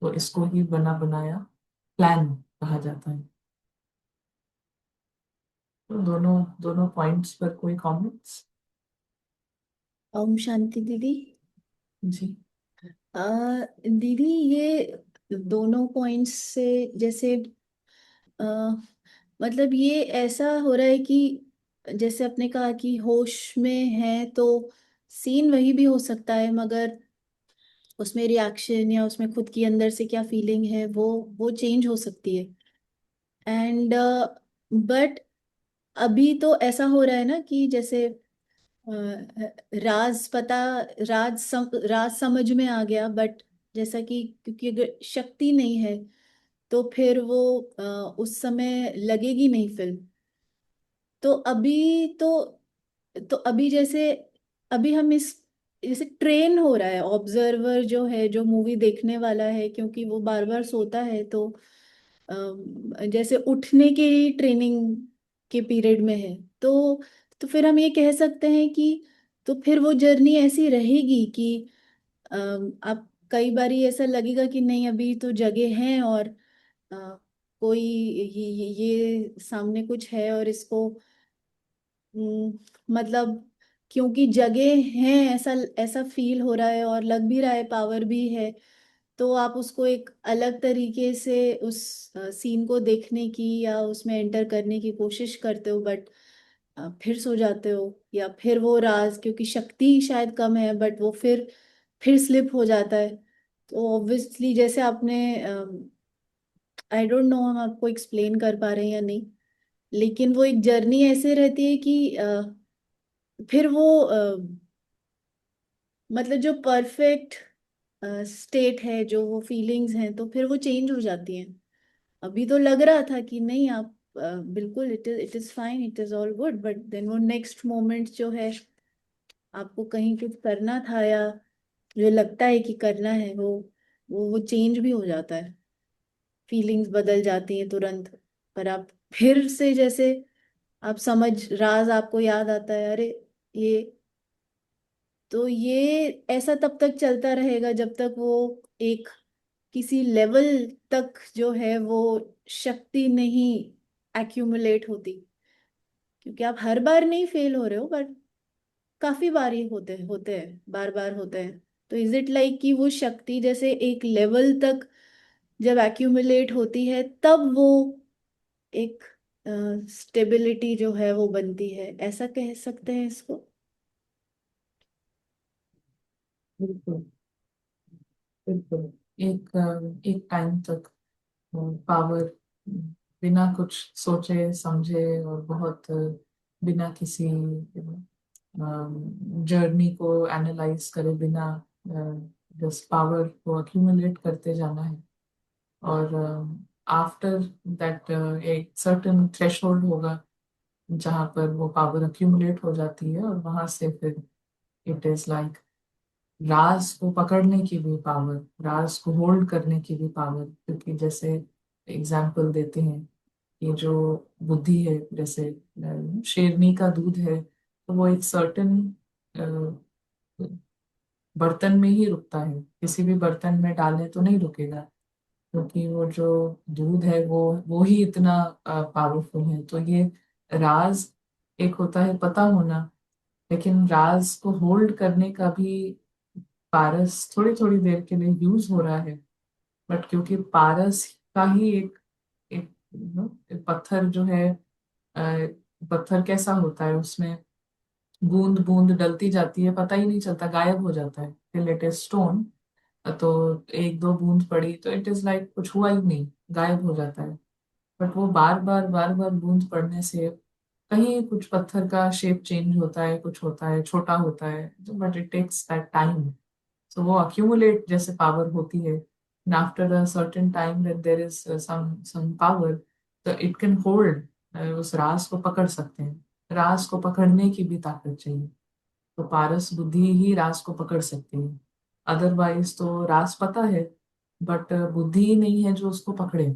तो इसको ही बना बनाया प्लान कहा जाता है। तो दोनों दोनों पॉइंट्स पर कोई कमेंट्स? ओम शांति दीदी। जी। आ, दीदी ये दोनों पॉइंट्स से जैसे आ, मतलब ये ऐसा हो रहा है कि जैसे आपने कहा कि होश में है तो सीन वही भी हो सकता है, मगर उसमें रिएक्शन या उसमें खुद की अंदर से क्या फीलिंग है वो चेंज हो सकती है। एंड बट अभी तो ऐसा हो रहा है ना कि जैसे राज पता, राज समझ में आ गया, बट जैसा कि क्योंकि अगर शक्ति नहीं है तो फिर वो उस समय लगेगी नहीं फिल्म। तो अभी जैसे अभी हम इस जैसे ट्रेन हो रहा है ऑब्जर्वर जो है, जो मूवी देखने वाला है, क्योंकि वो बार बार सोता है तो जैसे उठने के ट्रेनिंग के पीरियड में है। तो फिर हम ये कह सकते हैं कि तो फिर वो जर्नी ऐसी रहेगी कि आप कई बारी ऐसा लगेगा कि नहीं अभी तो जगह हैं और कोई ये सामने कुछ है और इसको मतलब क्योंकि जगह है, ऐसा ऐसा फील हो रहा है और लग भी रहा है पावर भी है, तो आप उसको एक अलग तरीके से उस सीन को देखने की या उसमें एंटर करने की कोशिश करते हो, बट फिर सो जाते हो, या फिर वो राज क्योंकि शक्ति शायद कम है बट वो फिर स्लिप हो जाता है। तो ऑब्वियसली जैसे आपने आई डोंट नो हम आपको एक्सप्लेन कर पा रहे हैं या नहीं, लेकिन वो एक जर्नी ऐसे रहती है कि फिर वो मतलब जो परफेक्ट स्टेट है, जो वो फीलिंग्स हैं, तो फिर वो चेंज हो जाती हैं। अभी तो लग रहा था कि नहीं आप बिल्कुल it is fine, it is all good, but then वो नेक्स्ट मोमेंट जो है आपको कहीं कुछ करना था या जो लगता है कि करना है वो चेंज भी हो जाता है, फीलिंग्स बदल जाती हैं तुरंत। पर आप फिर से जैसे आप समझ राज आपको याद आता है, अरे ये तो ये ऐसा तब तक चलता रहेगा जब तक वो एक किसी लेवल तक जो है वो शक्ति नहीं एक्यूमुलेट होती, क्योंकि आप हर बार नहीं फेल हो रहे हो बट काफी बार ही होते होते हैं, बार बार होते हैं। तो इज इट लाइक कि वो शक्ति जैसे एक लेवल तक जब एक्यूमुलेट होती है तब वो एक स्टेबिलिटी जो है वो बनती है, ऐसा कह सकते हैं इसको? बिल्कुल बिल्कुल। एक टाइम तक पावर बिना कुछ सोचे समझे और बहुत बिना किसी जर्नी को एनालाइज करे बिना बस पावर को अक्यूमुलेट करते जाना है, और आफ्टर दैट एक सर्टेन थ्रेशोल्ड होगा जहाँ पर वो पावर अक्यूमुलेट हो जाती है, और वहां से फिर इट इज लाइक राज को पकड़ने की भी पावर, राज को होल्ड करने की भी पावर, क्योंकि जैसे एग्जाम्पल देते हैं कि जो बुद्धि है, जैसे शेरनी का दूध है, तो वो एक सर्टेन बर्तन में ही रुकता है, किसी भी बर्तन में डालें तो नहीं रुकेगा, क्योंकि वो जो दूध है वो ही इतना पावरफुल है। तो ये राज एक होता है पता होना, लेकिन राज को होल्ड करने का भी पारस थोड़ी थोड़ी देर के लिए यूज हो रहा है, बट क्योंकि पारस का ही एक एक पत्थर जो है, पत्थर कैसा होता है, उसमें बूंद बूंद डलती जाती है, पता ही नहीं चलता, गायब हो जाता है, टिल इट इज स्टोन। तो एक दो बूंद पड़ी तो इट इज लाइक कुछ हुआ ही नहीं, गायब हो जाता है, बट वो बार बार बूंद पड़ने से कहीं कुछ पत्थर का शेप चेंज होता है, कुछ होता है, छोटा होता है, but it takes that time. So वो accumulate जैसे पावर होती है, and after a certain time that there is some power, तो it can hold, उस रास को पकड़ सकते हैं. रास को पकड़ने की भी ताकत चाहिए. तो पारस बुद्धि ही रास को पकड़ सकती है. अदरवाइज तो रास पता है, बट बुद्धि ही नहीं है जो उसको पकड़े.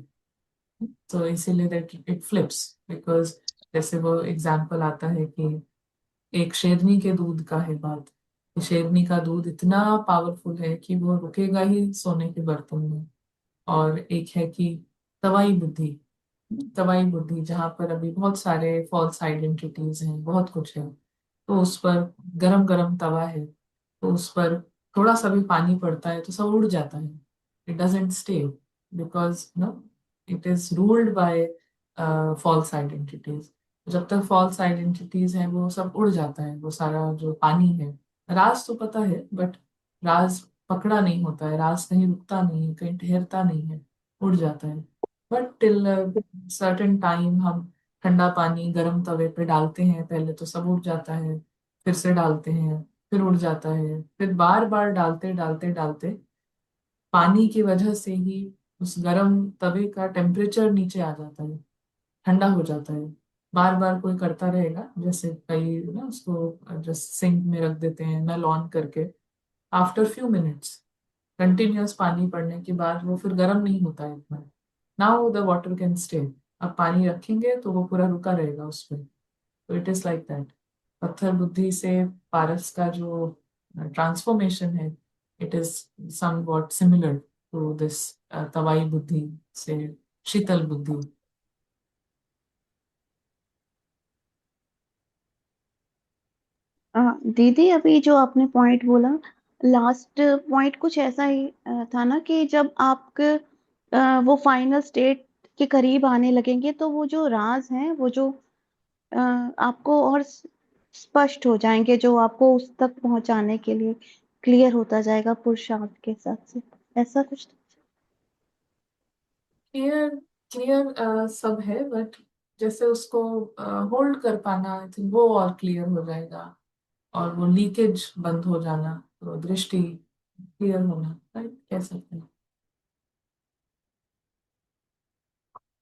तो इसीलिए दैट इट फ्लिप्स, बिकॉज जैसे वो एग्जाम्पल आता है कि एक शेरनी के दूध का है बात, कि शेरनी का दूध इतना पावरफुल है कि वो रुकेगा ही सोने के बर्तन में. और एक है कि तवाई बुद्धि. तवाई बुद्धि जहाँ पर अभी बहुत सारे फॉल्स आइडेंटिटीज हैं, बहुत कुछ है. तो उस पर गरम गरम तवा है, तो उस पर थोड़ा सा भी पानी पड़ता है तो सब उड़ जाता है. It doesn't stay, because no, it is ruled by false identities. जब तक फॉल्स आइडेंटिटीज हैं वो सब उड़ जाता है, वो सारा जो पानी है. राज तो पता है, बट राज पकड़ा नहीं होता है, राज कहीं रुकता नहीं है, कहीं ठहरता नहीं है, उड़ जाता है. बट टिल सर्टेन टाइम हम ठंडा पानी गर्म तवे पे डालते हैं, पहले तो सब उड़ जाता है, फिर से डालते हैं, फिर उड़ जाता है, फिर बार बार डालते डालते डालते पानी की वजह से ही उस गर्म तवे का टेम्परेचर नीचे आ जाता है, ठंडा हो जाता है. बार बार कोई करता रहेगा, जैसे कई ना उसको जस्ट सिंक में रख देते हैं नल ऑन करके. आफ्टर फ्यू मिनट्स कंटिन्यूअस पानी पड़ने के बाद वो फिर गर्म नहीं होता है इतना. Now the water can stay. अब पानी रखेंगे तो वो पूरा रुका रहेगा उस पर. तो इट इज लाइक दैट. पत्थर बुद्धि से पारस का जो ट्रांसफॉर्मेशन है, it is somewhat similar to this तवाई बुद्धि से शीतल बुद्धि. दीदी अभी जो आपने पॉइंट बोला, लास्ट पॉइंट कुछ ऐसा ही था ना कि जब आप वो फाइनल स्टेट के करीब आने लगेंगे तो वो जो राज हैं वो जो आपको और स्पष्ट हो जाएंगे, जो आपको उस तक पहुंचाने के लिए क्लियर होता जाएगा पुरुषार्थ के हिसाब से, ऐसा कुछ। क्लियर, क्लियर सब है, बट जैसे उसको होल्ड कर पाना, आई थिंक वो और क्लियर हो जाएगा. और वो लीकेज बंद हो जाना, तो दृष्टि क्लियर होना, राइट, कह सकते हैं.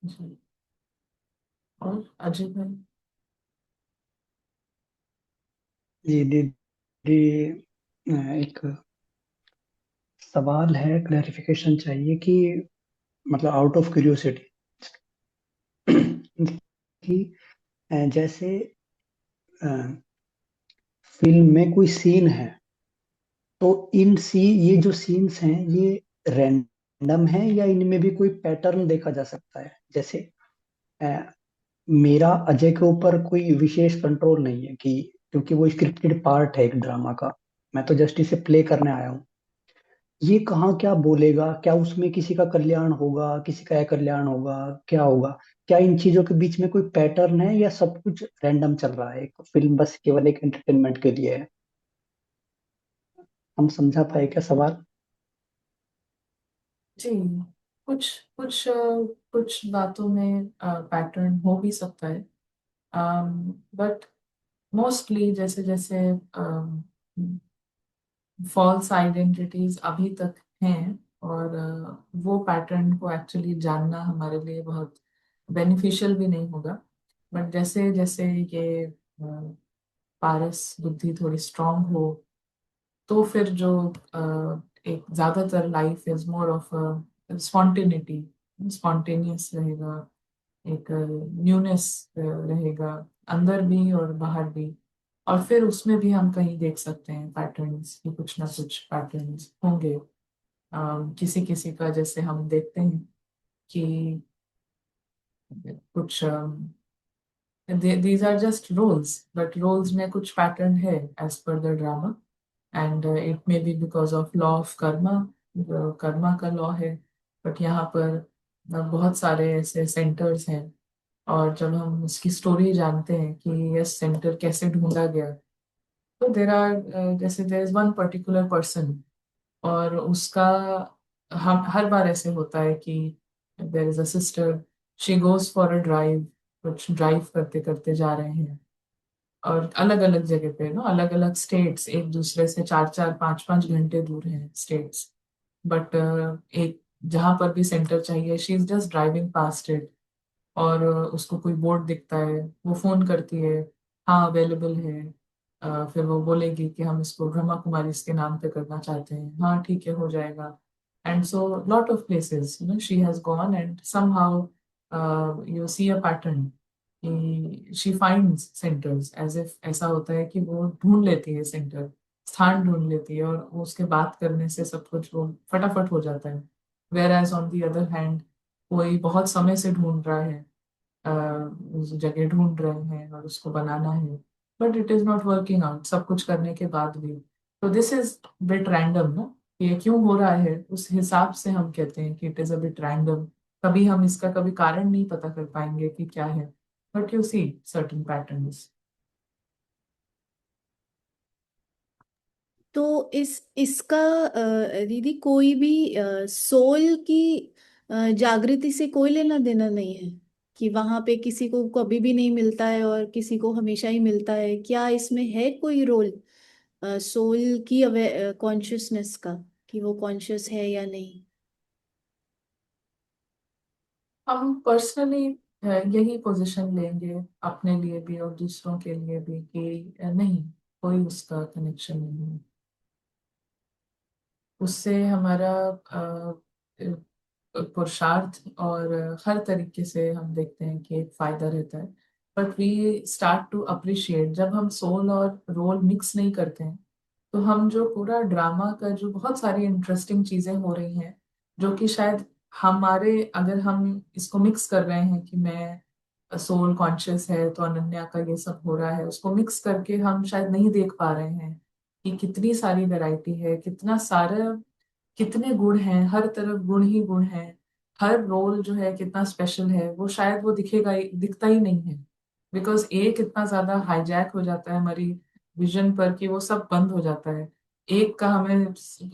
जी. और अजय भाई. जी दीदी, एक सवाल है, क्लैरिफिकेशन चाहिए कि मतलब आउट ऑफ क्यूरियोसिटी कि जैसे फिल्म में कोई सीन है, तो ये जो सीन्स हैं ये रैंडम है या इनमें भी कोई पैटर्न देखा जा सकता है? जैसे अ, मेरा अजय के ऊपर कोई विशेष कंट्रोल नहीं है कि, क्योंकि वो स्क्रिप्टेड पार्ट है एक ड्रामा का, मैं तो जस्ट इसे प्ले करने आया हूँ. ये कहाँ क्या बोलेगा, क्या उसमें किसी का कल्याण होगा, किसी का अकल्याण होगा, क्या होगा? क्या इन चीजों के बीच में कोई पैटर्न है या सब कुछ रैंडम चल रहा है, एक फिल्म बस केवल एक एंटरटेनमेंट के लिए है? हम समझा पाए क्या सवाल? जी. कुछ कुछ कुछ बातों में पैटर्न हो भी सकता है, बट मोस्टली जैसे जैसे फॉल्स आइडेंटिटीज अभी तक हैं, और वो पैटर्न को एक्चुअली जानना हमारे लिए बहुत बेनिफिशियल भी नहीं होगा. बट जैसे जैसे ये पारस बुद्धि थोड़ी स्ट्रांग हो, तो फिर जो एक ज्यादातर life is more of spontaneity, spontaneous रहेगा, एक न्यूनेस रहेगा, अंदर भी और बाहर भी. और फिर उसमें भी हम कहीं देख सकते हैं पैटर्न्स, कि कुछ ना कुछ पैटर्न्स होंगे. किसी किसी का जैसे हम देखते हैं कि कुछ these are just roles, but roles में कुछ पैटर्न है as per the drama. And it may be because of law of karma, karma का लॉ है. बट यहाँ पर बहुत सारे ऐसे सेंटर्स हैं, और जब हम उसकी स्टोरी जानते हैं कि ये सेंटर कैसे ढूंढा गया, तो देर आर जैसे there is one particular person, और उसका हम हर बार ऐसे होता है कि there is a sister, she goes for a drive, कुछ ड्राइव करते करते जा रहे हैं, और अलग अलग जगह पे ना, अलग अलग स्टेट्स, एक दूसरे से 4-4 5-5 घंटे दूर हैं स्टेट्स, बट एक जहां पर भी सेंटर चाहिए, she is just driving past it, और उसको कोई बोर्ड दिखता है, वो फोन करती है, हाँ अवेलेबल है। फिर वो बोलेगी कि हम इसको ब्रह्मा कुमारी इसके नाम पे करना चाहते हैं, हाँ ठीक है हो जाएगा। And so lot of places you know she has gone, and somehow you see a pattern कि she finds centres, as if ऐसा होता है कि वो ढूंढ लेती है सेंटर, स्थान ढूंढ लेती है, और वो उसके बात करने से सब कुछ वो फटाफट हो जाता है। Whereas on the other hand, कोई बहुत समय से ढूंढ रहा है, अ, उस जगह ढूंढ रहे हैं और उसको बनाना है, but it is not working out सब कुछ करने के बाद भी। तो दिस इज बिट रैंडम ना, ये क्यों हो रहा है उस हिसाब से हम कहते हैं कि it is a bit random. कभी हम इसका कभी कारण नहीं पता कर पाएंगे कि क्या है, but you see certain patterns. तो इसका दीदी कोई भी सोल की जागृति से कोई लेना देना नहीं है कि वहां पे किसी को कभी भी नहीं मिलता है और किसी को हमेशा ही मिलता है? क्या इसमें है कोई रोल सोल की कॉन्शियसनेस का, कि वो कॉन्शियस है या नहीं? हम पर्सनली यही पोजीशन लेंगे अपने लिए भी और दूसरों के लिए भी कि नहीं, कोई उसका कनेक्शन नहीं है उससे। हमारा पुरुषार्थ और हर तरीके से हम देखते हैं कि एक फायदा रहता है, but we start to appreciate जब हम सोल और रोल मिक्स नहीं करते हैं। तो हम जो पूरा ड्रामा का जो बहुत सारी इंटरेस्टिंग चीजें हो रही हैं, जो कि शायद हमारे, अगर हम इसको मिक्स कर रहे हैं कि मैं सोल कॉन्शियस है तो अनन्या का ये सब हो रहा है, उसको मिक्स करके हम शायद नहीं देख पा रहे हैं कि कितनी सारी वैरायटी है, कितना सारा, कितने गुण हैं, हर तरफ गुण ही गुण हैं। हर रोल जो है कितना स्पेशल है, वो शायद वो दिखता ही नहीं है, बिकॉज एक इतना ज्यादा हाईजैक हो जाता है हमारी विजन पर कि वो सब बंद हो जाता है। एक का हमें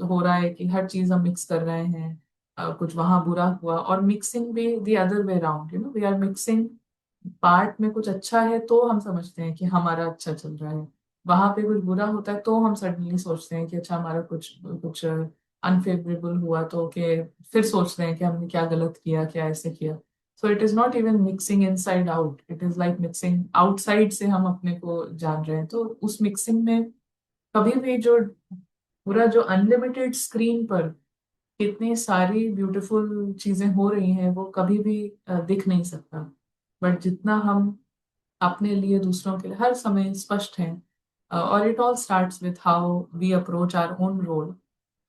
हो रहा है कि हर चीज हम मिक्स कर रहे हैं, कुछ वहां बुरा हुआ, और मिक्सिंग भी the other way round, you know we are mixing. Part में कुछ अच्छा है तो हम समझते हैं कि हमारा अच्छा चल रहा है, वहां पे कुछ बुरा होता है तो हम सडनली सोचते हैं कि अच्छा हमारा कुछ कुछ अनफेवरेबल हुआ, तो कि फिर सोचते हैं कि हमने क्या गलत किया, क्या ऐसे किया। सो it is not even mixing inside out, it is like mixing outside से हम अपने को जान रहे हैं। तो उस मिक्सिंग में कभी भी जो पूरा जो अनलिमिटेड स्क्रीन पर कितनी सारी ब्यूटीफुल चीजें हो रही हैं, वो कभी भी दिख नहीं सकता। बट जितना हम अपने लिए, दूसरों के लिए हर समय स्पष्ट हैं, और it all starts with how we approach our own role,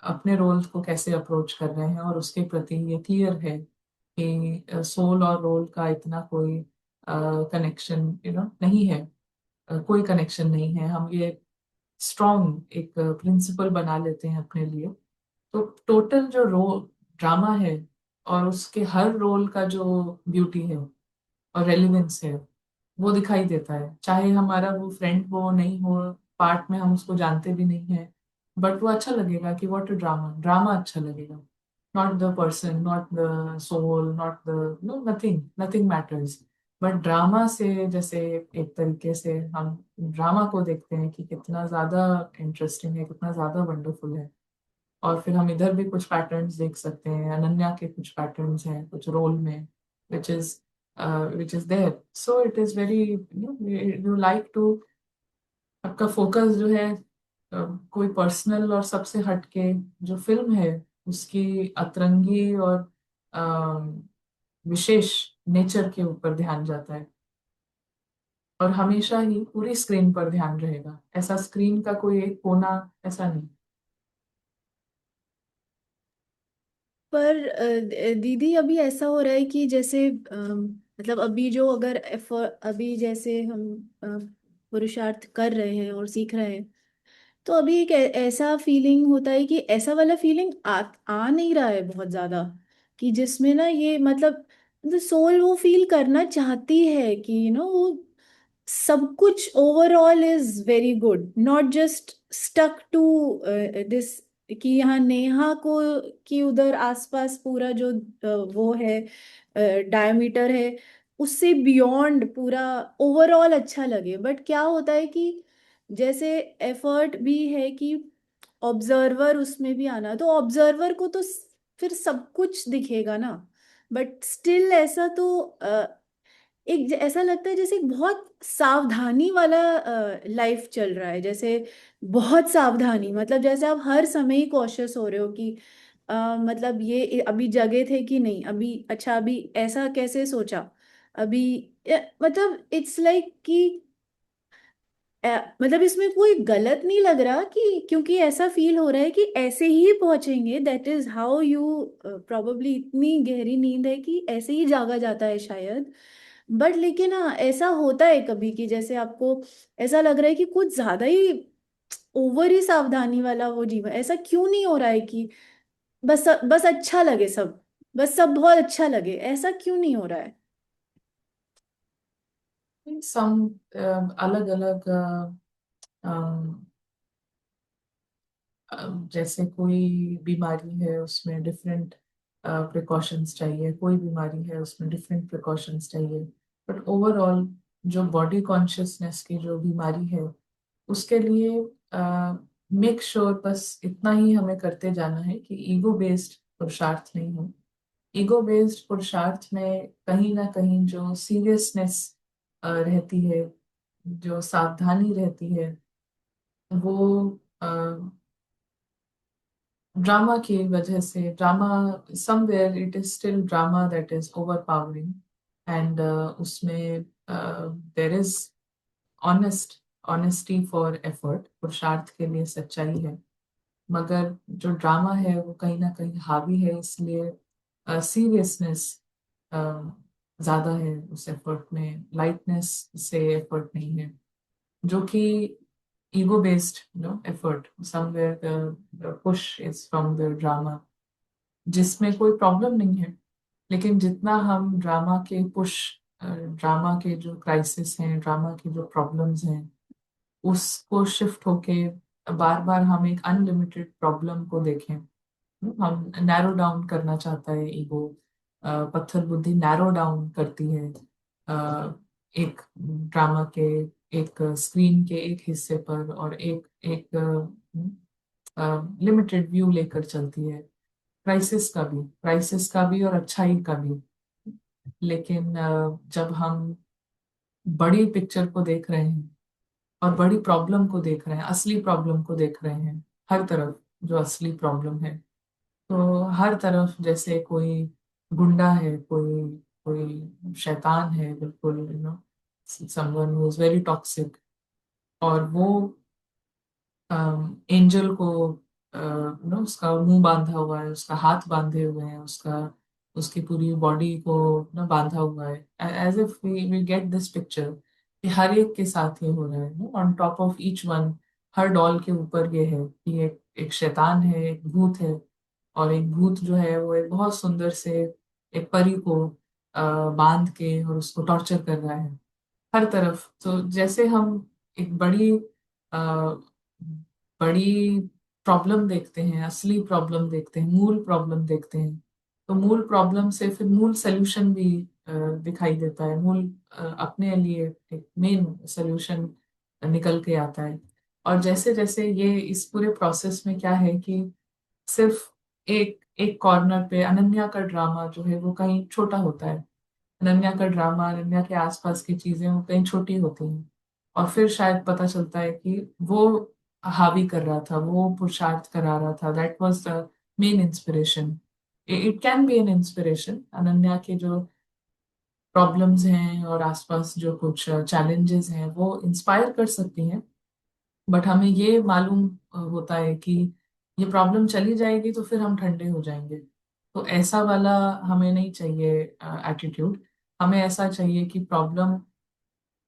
अपने रोल को कैसे अप्रोच कर रहे हैं, और उसके प्रति ये क्लियर है कि सोल और रोल का इतना कोई कनेक्शन नहीं है, कोई कनेक्शन नहीं है। हम ये स्ट्रॉन्ग एक प्रिंसिपल बना लेते हैं अपने लिए। तो टोटल जो रोल ड्रामा है, और उसके हर रोल का जो ब्यूटी है और रेलिवेंस है, वो दिखाई देता है, चाहे हमारा वो फ्रेंड हो नहीं हो, पार्ट में हम उसको जानते भी नहीं है, बट वो अच्छा लगेगा कि व्हाट अ ड्रामा, ड्रामा अच्छा लगेगा। Not the person, not the soul, not the no, nothing, nothing matters. But drama से, जैसे एक तरीके से हम ड्रामा को देखते हैं कि कितना ज्यादा इंटरेस्टिंग है, कितना ज्यादा वंडरफुल है, और फिर हम इधर भी कुछ पैटर्न्स देख सकते हैं, अनन्या के कुछ पैटर्न्स हैं कुछ रोल में, which is which is there. So it is very you like to, आपका फोकस जो है कोई पर्सनल और सबसे हटके जो फिल्म है उसकी अतरंगी और विशेष नेचर के ऊपर ध्यान जाता है, और हमेशा ही पूरी स्क्रीन पर ध्यान रहेगा, ऐसा स्क्रीन का कोई एक कोना ऐसा नहीं। पर दीदी अभी ऐसा हो रहा है कि जैसे मतलब अभी जो अगर अभी जैसे हम पुरुषार्थ कर रहे हैं और सीख रहे हैं, तो अभी एक ऐसा फीलिंग होता है कि ऐसा वाला फीलिंग आ नहीं रहा है बहुत ज्यादा, कि जिसमें ना ये मतलब सोल वो फील करना चाहती है कि वो सब कुछ overall is very good, not just stuck to this, कि यहाँ नेहा को कि उधर आसपास पूरा जो वो है डायमीटर है, उससे बियॉन्ड पूरा ओवरऑल अच्छा लगे। बट क्या होता है कि जैसे एफर्ट भी है कि ऑब्जर्वर उसमें भी आना, तो ऑब्जर्वर को तो फिर सब कुछ दिखेगा ना, बट स्टिल ऐसा तो ऐसा लगता है जैसे एक बहुत सावधानी वाला लाइफ चल रहा है, जैसे बहुत सावधानी, मतलब जैसे आप हर समय ही कॉशियस हो रहे हो कि मतलब ये अभी जगे थे कि नहीं, अभी अच्छा अभी ऐसा कैसे सोचा, अभी मतलब इट्स लाइक कि मतलब इसमें कोई गलत नहीं लग रहा कि, क्योंकि ऐसा फील हो रहा है कि ऐसे ही पहुंचेंगे, that is how you probably, इतनी गहरी नींद है कि ऐसे ही जागा जाता है शायद। बट लेकिन हाँ, ऐसा होता है कभी कि जैसे आपको ऐसा लग रहा है कि कुछ ज्यादा ही ओवर ही सावधानी वाला वो जीवन, ऐसा क्यों नहीं हो रहा है कि बस बस अच्छा लगे सब, बस सब बहुत अच्छा लगे, ऐसा क्यों नहीं हो रहा है? सम अलग अलग जैसे कोई बीमारी है उसमें डिफरेंट प्रिकॉशंस चाहिए, कोई बीमारी है उसमें डिफरेंट प्रिकॉशंस चाहिए। बट ओवरऑल जो बॉडी कॉन्शियसनेस की जो बीमारी है उसके लिए मेक श्योर बस इतना ही हमें करते जाना है कि ईगो बेस्ड पुरुषार्थ नहीं हो। ईगो बेस्ड पुरुषार्थ में कहीं ना कहीं जो सीरियसनेस रहती है, जो सावधानी रहती है, वो ड्रामा की वजह से, drama somewhere it is still drama that is over powering, and उसमें there is honest honesty for effort, पुरुषार्थ के लिए सच्चाई है। मगर जो ड्रामा है वो कहीं ना कहीं हावी है, इसलिए सीरियसनेस ज्यादा है उस एफर्ट में, लाइटनेस से एफर्ट नहीं है, जो कि ego based effort, somewhere the push is from the drama, जिसमें कोई प्रॉब्लम नहीं है। लेकिन जितना हम ड्रामा के पुश, ड्रामा के जो क्राइसिस हैं, ड्रामा के जो प्रॉब्लम्स हैं, उसको शिफ्ट होके बार बार हम एक अनलिमिटेड प्रॉब्लम को देखें। हम नैरो डाउन करना चाहता है ईगो, पत्थर बुद्धि नैरो डाउन करती है एक ड्रामा के, एक स्क्रीन के एक हिस्से पर, और एक एक लिमिटेड व्यू लेकर चलती है, क्राइसिस का भी और अच्छाई का भी। लेकिन जब हम बड़ी पिक्चर को देख रहे हैं और बड़ी प्रॉब्लम को देख रहे हैं, असली प्रॉब्लम को देख रहे हैं, हर तरफ जो असली प्रॉब्लम है, तो हर तरफ जैसे कोई गुंडा है, कोई कोई शैतान है, बिल्कुल someone who is very toxic, और वो एंजल को उसका मुंह बांधा हुआ है, उसका हाथ बांधे हुए हैं, उसका उसकी पूरी बॉडी को बांधा हुआ है, as if we get this picture कि हर एक के साथ ये हो रहा है, on top of each one, हर डॉल के ऊपर ये है कि एक शैतान है, एक भूत है, और एक भूत जो है वो एक बहुत सुंदर से एक परी को बांध के और उसको टॉर्चर कर रहा है हर तरफ। तो जैसे हम एक बड़ी प्रॉब्लम देखते हैं, असली प्रॉब्लम देखते हैं, मूल प्रॉब्लम देखते हैं, तो मूल प्रॉब्लम से फिर मूल सोल्यूशन भी दिखाई देता है, मूल अपने लिए एक मेन सोल्यूशन निकल के आता है। और जैसे जैसे ये इस पूरे प्रोसेस में क्या है कि सिर्फ एक एक कॉर्नर पे अनन्या का ड्रामा जो है वो कहीं छोटा होता है, अनन्या का ड्रामा, अनन्या के आसपास की चीजें वो कहीं छोटी होती हैं, और फिर शायद पता चलता है कि वो हावी कर रहा था, वो पुरुषार्थ करा रहा था, that was the main inspiration. It can be an inspiration, Ananya के जो प्रॉब्लम्स हैं और आसपास जो कुछ चैलेंजेस हैं वो इंस्पायर कर सकती हैं। बट हमें ये मालूम होता है कि ये प्रॉब्लम चली जाएगी तो फिर हम ठंडे हो जाएंगे, तो ऐसा वाला हमें नहीं चाहिए एटीट्यूड। हमें ऐसा चाहिए कि प्रॉब्लम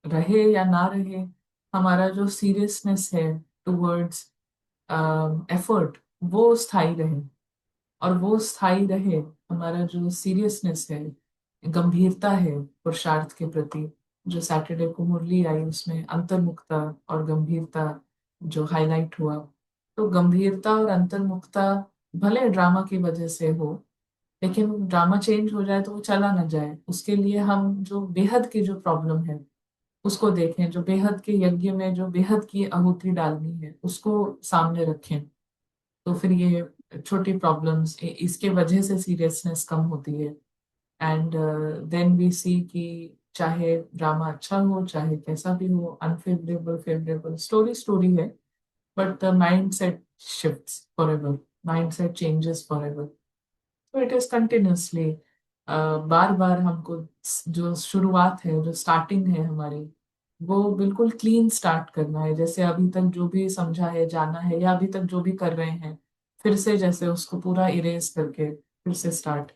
रहे या ना रहे, हमारा जो सीरियसनेस है टुवर्ड्स एफर्ट वो स्थायी रहे, और वो स्थायी रहे, हमारा जो सीरियसनेस है, गंभीरता है पुरुषार्थ के प्रति। जो सैटरडे को मुरली आई उसमें अंतर्मुखता और गंभीरता जो हाईलाइट हुआ, तो गंभीरता और अंतर्मुखता भले ड्रामा की वजह से हो, लेकिन ड्रामा चेंज हो जाए तो वो चला ना जाए, उसके लिए हम जो बेहद की जो प्रॉब्लम है उसको देखें, जो बेहद के यज्ञ में जो बेहद की आहुति डालनी है उसको सामने रखें। तो फिर ये छोटी प्रॉब्लम्स इसके वजह से सीरियसनेस कम होती है। एंड देन वी सी कि चाहे ड्रामा अच्छा हो चाहे कैसा भी हो, अनफेवरेबल फेवरेबल, स्टोरी स्टोरी है, but the mind set shifts forever, mind set changes forever. तो इट इज कंटिन्यूसली बार बार हमको जो शुरुआत है, जो स्टार्टिंग है हमारी, वो बिल्कुल क्लीन स्टार्ट करना है। जैसे अभी तक जो भी समझा है, जाना है, या अभी तक जो भी कर रहे हैं, फिर से जैसे उसको पूरा इरेज करके फिर से स्टार्ट।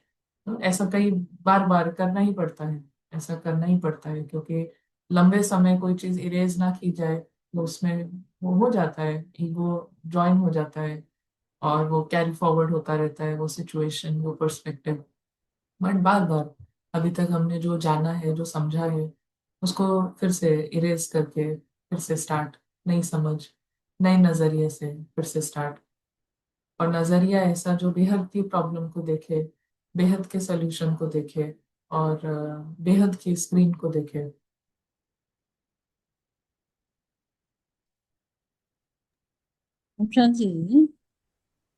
तो ऐसा कई बार बार करना ही पड़ता है, ऐसा करना ही पड़ता है, क्योंकि लंबे समय कोई चीज इरेज ना की जाए तो उसमें वो हो जाता है, ईगो ज्वाइन हो जाता है, और वो कैरी फॉरवर्ड होता रहता है, वो सिचुएशन, वो पर्सपेक्टिव। बट बार बार अभी तक हमने जो जाना है, जो समझा है, उसको फिर से इरेज करके फिर से स्टार्ट, नई समझ, नए नजरिए से फिर से स्टार्ट। और नजरिया ऐसा जो बेहद की प्रॉब्लम को देखे, बेहद के सोल्यूशन को देखे, और बेहद की स्क्रीन को देखे। शांति जी,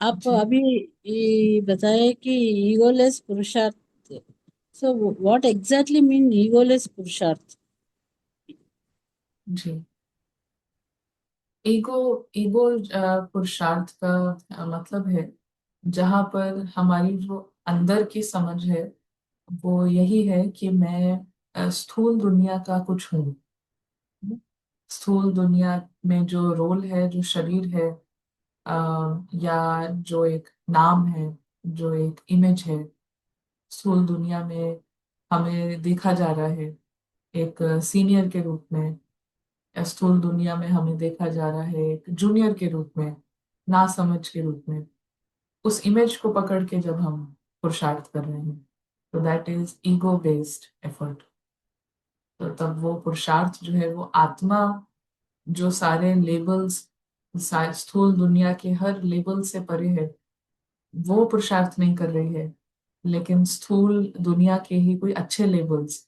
आप जी अभी ये बताए कि ईगोलेस पुरुषार्थ, so what exactly mean egoless पुरुषार्थ? जी, ईगो ईगो पुरुषार्थ का मतलब है जहाँ पर हमारी जो अंदर की समझ है वो यही है कि मैं स्थूल दुनिया का कुछ हूँ। स्थूल दुनिया में जो रोल है, जो शरीर है, या जो एक नाम है, जो एक इमेज है, स्थूल दुनिया में हमें देखा जा रहा है एक सीनियर के रूप में, या स्थूल दुनिया में हमें देखा जा रहा है एक जूनियर के रूप में, ना समझ के रूप में। उस इमेज को पकड़ के जब हम पुरुषार्थ कर रहे हैं तो that is ego based effort. तो तब वो पुरुषार्थ जो है, वो आत्मा जो सारे लेबल्स, स्थूल दुनिया के हर लेबल से परे है, वो पुरुषार्थ नहीं कर रही है, लेकिन स्थूल दुनिया के ही कोई अच्छे लेबल्स,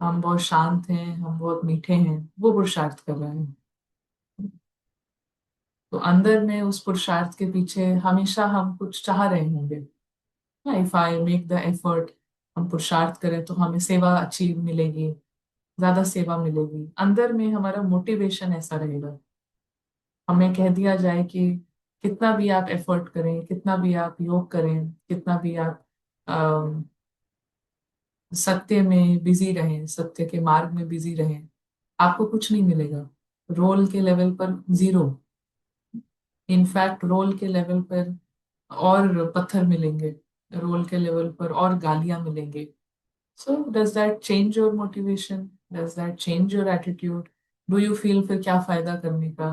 हम बहुत शांत हैं, हम बहुत मीठे हैं, वो पुरुषार्थ कर रहे हैं। तो अंदर में उस पुरुषार्थ के पीछे हमेशा हम कुछ चाह रहे होंगे। If I make the effort, हम पुरुषार्थ करें तो हमें सेवा अच्छी मिलेगी, ज्यादा सेवा मिलेगी, अंदर में हमारा मोटिवेशन ऐसा रहेगा। हमें कह दिया जाए कि कितना भी आप एफर्ट करें, कितना भी आप योग करें, कितना भी आप अम, सत्य में बिजी रहें, सत्य के मार्ग में बिजी रहें, आपको कुछ नहीं मिलेगा। रोल के लेवल पर जीरो, इनफैक्ट रोल के लेवल पर और पत्थर मिलेंगे, रोल के लेवल पर और गालियां मिलेंगे। So does that change your motivation? Does that change your attitude? Do you feel फिर क्या फायदा करने का,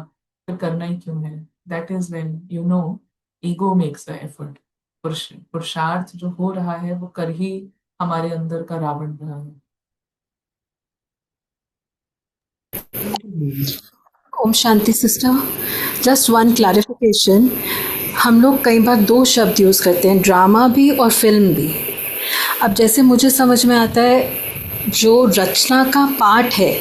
फिर करना ही क्यों है? That is when you know ego makes the effort. पुरुषार्थ जो हो रहा है वो कर ही हमारे अंदर का रावण रहा है। Om Shanti sister, just one clarification. हम लोग कई बार दो शब्द यूज़ करते हैं, ड्रामा भी और फिल्म भी। अब जैसे मुझे समझ में आता है, जो रचना का पार्ट है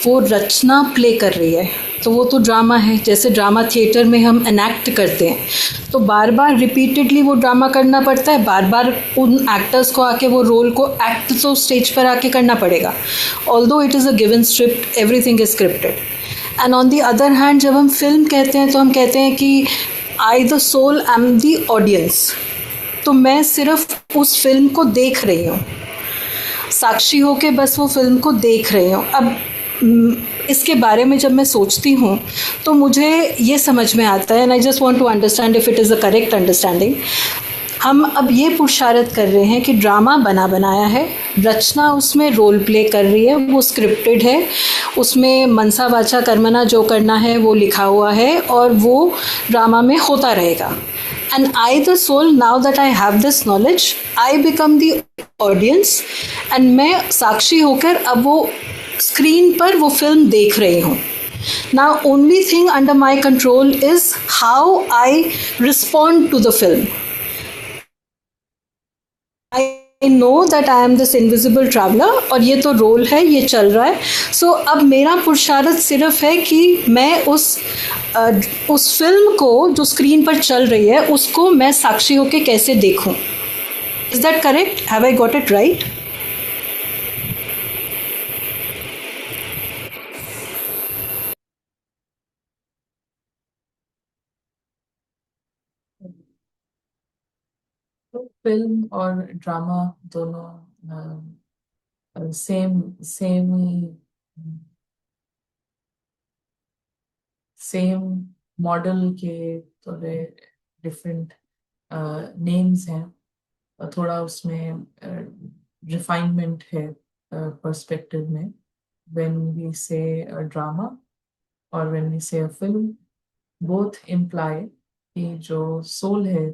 वो रचना प्ले कर रही है तो वो तो ड्रामा है। जैसे ड्रामा थिएटर में हम एनैक्ट करते हैं तो बार बार रिपीटेडली वो ड्रामा करना पड़ता है, बार बार उन एक्टर्स को आके वो रोल को एक्ट तो स्टेज पर आके करना पड़ेगा। Although it is a given script, everything is scripted. And on the other hand जब हम फिल्म कहते हैं तो हम कहते हैं कि I the soul am the audience, तो मैं सिर्फ उस फिल्म को देख रही हूँ, साक्षी होके बस वो फिल्म को देख रही हूँ। अब इसके बारे में जब मैं सोचती हूँ तो मुझे ये समझ में आता है, and I just want to understand if it is a correct understanding. हम अब ये पुरुषार्थ कर रहे हैं कि ड्रामा बना बनाया है, रचना उसमें रोल प्ले कर रही है, वो स्क्रिप्टेड है, उसमें मनसा वाचा कर्मना जो करना है वो लिखा हुआ है और वो ड्रामा में होता रहेगा। And I, the soul, now that I have this knowledge, I become the audience, and मैं साक्षी होकर अब वो स्क्रीन पर वो फिल्म देख रही हूँ। Now only thing under my control is how I respond to the film. Know that I am this invisible traveller और ये तो रोल है, ये चल रहा है. सो अब मेरा पुरुषार्थ सिर्फ है कि मैं उस फिल्म को जो स्क्रीन पर चल रही है उसको मैं साक्षी होके कैसे देखूं. Is that correct? Have I got it right? तो फिल्म और ड्रामा दोनों सेम सेम ही सेम मॉडल के थोड़े डिफरेंट नेम्स हैं और थोड़ा उसमें रिफाइनमेंट है पर्सपेक्टिव में. व्हेन वी से ड्रामा और व्हेन वी से अ फिल्म, बोथ इम्प्लाई कि जो सोल है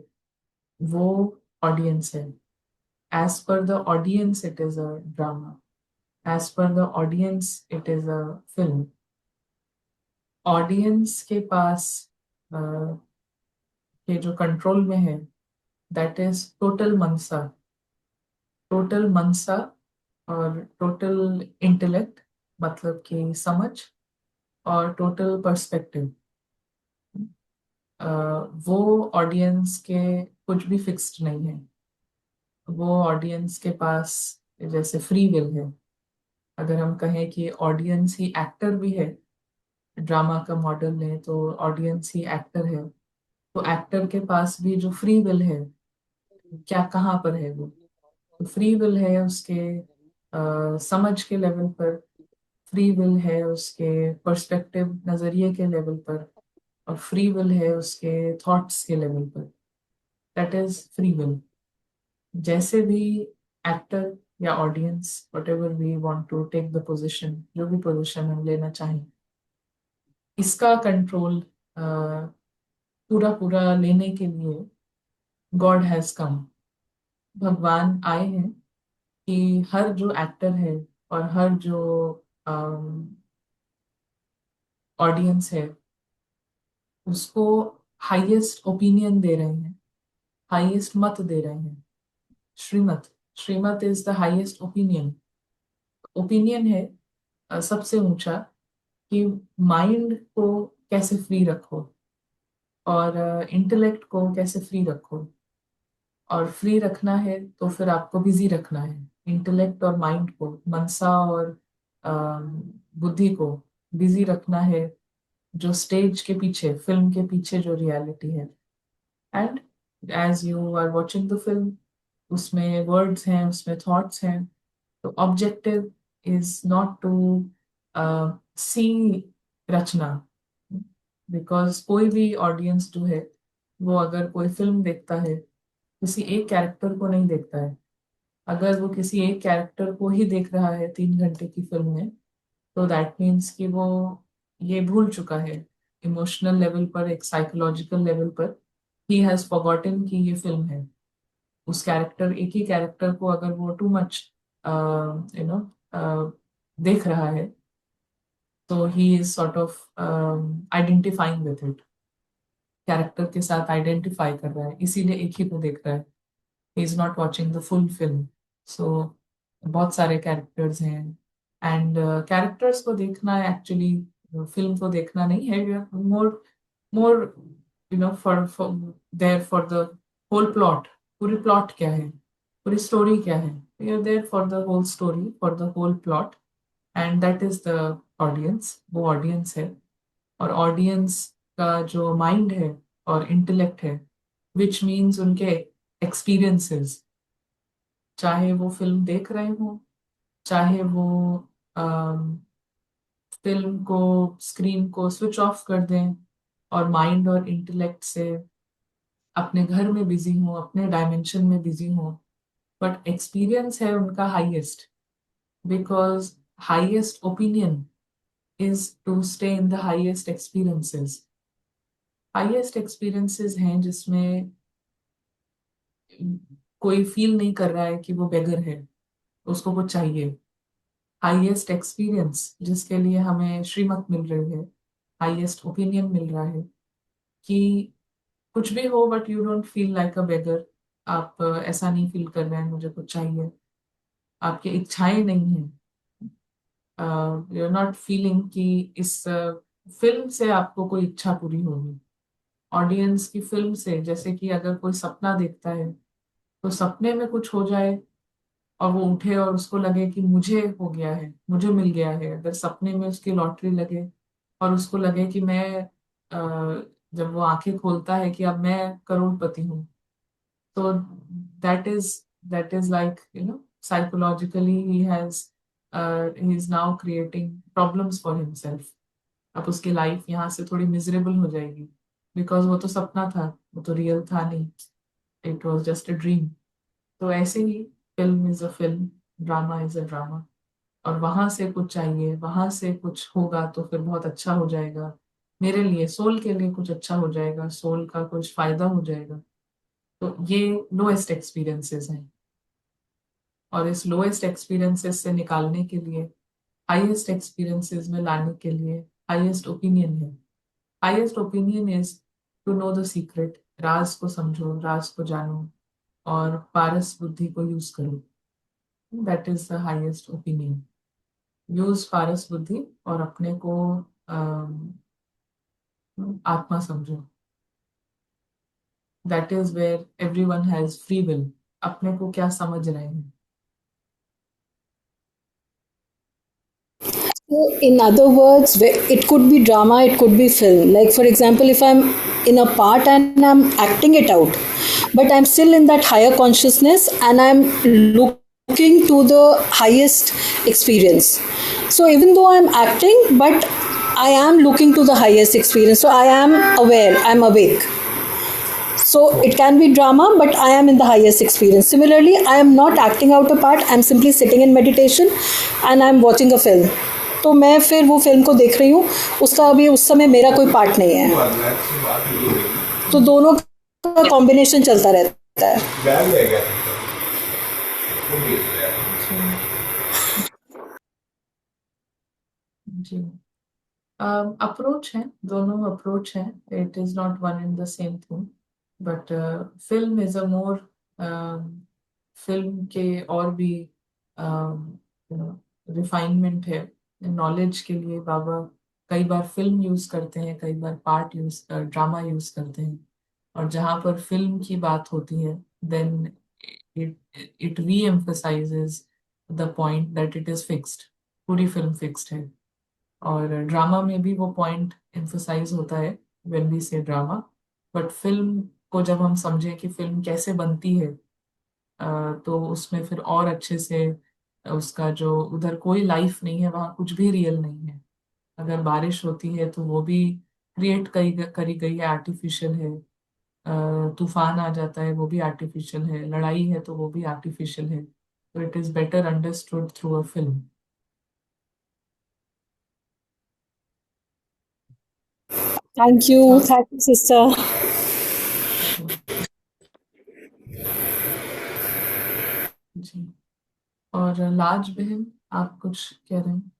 वो ऑडियंस है. As per the audience it is a drama, as per the audience it is a film. Audience के पास ये जो कंट्रोल में है, that is total mansa. Total mansa और टोटल इंटेलेक्ट, मतलब कि समझ, और टोटल पर्सपेक्टिव. वो ऑडियंस के कुछ भी फिक्स्ड नहीं है. वो ऑडियंस के पास जैसे फ्री विल है. अगर हम कहें कि ऑडियंस ही एक्टर भी है, ड्रामा का मॉडल लें तो ऑडियंस ही एक्टर है, तो एक्टर के पास भी जो फ्री विल है, क्या कहाँ पर है वो? तो फ्री विल है उसके समझ के लेवल पर, फ्री विल है उसके पर्सपेक्टिव नजरिए के लेवल पर, और फ्री विल है उसके थॉट्स के लेवल पर. That is free will. जैसे भी एक्टर या audience, whatever we want to take the position, जो भी पोजिशन हम लेना चाहें, इसका कंट्रोल पूरा पूरा लेने के लिए गॉड हैज कम. भगवान आए हैं कि हर जो एक्टर है और हर जो ऑडियंस है उसको हाईएस्ट ओपिनियन दे रहे हैं, हाईएस्ट मत दे रहे हैं. Shrimat, shrimat is the highest opinion. Opinion है सबसे ऊंचा, कि माइंड को कैसे फ्री रखो और इंटेलेक्ट को कैसे फ्री रखो. और फ्री रखना है तो फिर आपको बिजी रखना है. इंटेलेक्ट और माइंड को, मनसा और बुद्धि को बिजी रखना है जो स्टेज के पीछे, फिल्म के पीछे जो रियलिटी है. And as you are watching the film, उसमें वर्ड्स हैं, उसमें थॉट्स हैं. तो objective is not to see रचना. बिकॉज कोई भी ऑडियंस जो है वो अगर कोई फिल्म देखता है, किसी एक कैरेक्टर को नहीं देखता है. अगर वो किसी एक कैरेक्टर को ही देख रहा है 3 घंटे की फिल्म में, तो दैट मीन्स कि वो ये भूल चुका है इमोशनल लेवल पर, एक साइकोलॉजिकल लेवल पर. ही हैज फॉरगॉटन कि ये फिल्म है. उस कैरेक्टर, एक ही कैरेक्टर को अगर वो टू मच यू नो देख रहा है, तो he is sort of identifying with it. Character के साथ आइडेंटिफाई कर रहा है, इसीलिए एक ही को देख रहा है. He is not watching the full film. So बहुत सारे कैरेक्टर्स हैं, एंड कैरेक्टर्स को देखना एक्चुअली फिल्म को देखना नहीं है. You are more more for there for the whole plot. पूरी प्लॉट क्या है, पूरी स्टोरी क्या है, you are there for the whole story, for the whole plot. And that is the audience. वो ऑडियंस है. और ऑडियंस का जो माइंड है और इंटेलेक्ट है, विच मीन्स उनके एक्सपीरियंसेस, चाहे वो फिल्म देख रहे हो, चाहे वो फिल्म को, स्क्रीन को स्विच ऑफ कर दें और माइंड और इंटेलेक्ट से अपने घर में बिजी हो, अपने डायमेंशन में बिजी हो, बट एक्सपीरियंस है उनका highest. Because highest opinion is to stay in the highest experiences. Highest experiences हैं जिसमें कोई फील नहीं कर रहा है कि वो बेगर है, उसको कुछ चाहिए. हाईएस्ट एक्सपीरियंस जिसके लिए हमें श्रीमत मिल रही है, हाईएस्ट ओपिनियन मिल रहा है कि कुछ भी हो but you don't feel like a beggar. आप ऐसा नहीं फील कर रहे हैं मुझे कुछ चाहिए, आपकी इच्छाएं नहीं हैं, यू आर नॉट फीलिंग कि इस फिल्म से आपको कोई इच्छा पूरी होगी। ऑडियंस की फिल्म से, जैसे कि अगर कोई सपना देखता है तो सपने में कुछ हो जाए और वो उठे और उसको लगे कि मुझे हो गया है, मुझे मिल गया है। अगर सपने में उसकी लॉटरी लगे और उसको लगे कि मैं जब वो आंखें खोलता है कि अब मैं करोड़पति हूँ, तो that is that is like, you know, psychologically he is now creating problems for himself। अब उसकी लाइफ यहाँ से थोड़ी मिजरेबल हो जाएगी, बिकॉज वो तो सपना था, वो तो रियल था नहीं, it was just a dream. तो ऐसे ही film is a film, drama is a drama, और वहां से कुछ चाहिए, वहां से कुछ होगा तो फिर बहुत अच्छा हो जाएगा, मेरे लिए, सोल के लिए कुछ अच्छा हो जाएगा, सोल का कुछ फायदा हो जाएगा। तो ये लोएस्ट एक्सपीरियंसेस हैं, और इस लोएस्ट एक्सपीरियंसेस से निकालने के लिए, हाईएस्ट एक्सपीरियंसेस में लाने के लिए हाईएस्ट ओपिनियन है। Highest opinion is to know the secret, राज को समझो, राज को जानो, और पारस बुद्धि को यूज करो। That is the highest opinion. Use पारस बुद्धि और अपने को आत्मा समझो। That is where everyone has free will. अपने को क्या समझ रहे हैं। So, in other words, it could be drama, it could be film. Like, for example, if I'm in a part and I'm acting it out, but I'm still in that higher consciousness and I'm looking to the highest experience. So, even though I'm acting, but I am looking to the highest experience. So, I am aware, I'm awake. So, it can be drama, but I am in the highest experience. Similarly, I am not acting out a part, I'm simply sitting in meditation and I'm watching a film. तो मैं फिर वो film को देख रही हूँ, उसका अभी उस समय मेरा कोई पार्ट नहीं है, तो दोनों का कॉम्बिनेशन चलता रहता है। जी, अप्रोच है, दोनों अप्रोच है। It is not one and the same thing, but film is a more, film के और भी रिफाइनमेंट है। नॉलेज के लिए बाबा कई बार फिल्म यूज करते हैं, कई बार पार्ट यूज, ड्रामा यूज करते हैं, और जहाँ पर फिल्म की बात होती है, देन इट री emphasises the point that it is fixed, पूरी फिल्म फिक्स्ड है। और ड्रामा में भी वो पॉइंट एम्फसाइज होता है व्हेन वी से ड्रामा, बट फिल्म को जब हम समझें कि फिल्म कैसे बनती है, तो उसमें फिर और अच्छे से उसका जो, उधर कोई लाइफ नहीं है, वहाँ कुछ भी रियल नहीं है। अगर बारिश होती है तो वो भी क्रिएट करी गई है, आर्टिफिशियल है। तूफान आ जाता है, वो भी आर्टिफिशियल है। लड़ाई है तो वो भी आर्टिफिशियल है। तो it is better understood through a film. Thank you, thank you, sister. जी, और लाज बहन, आप कुछ कह रहे हैं?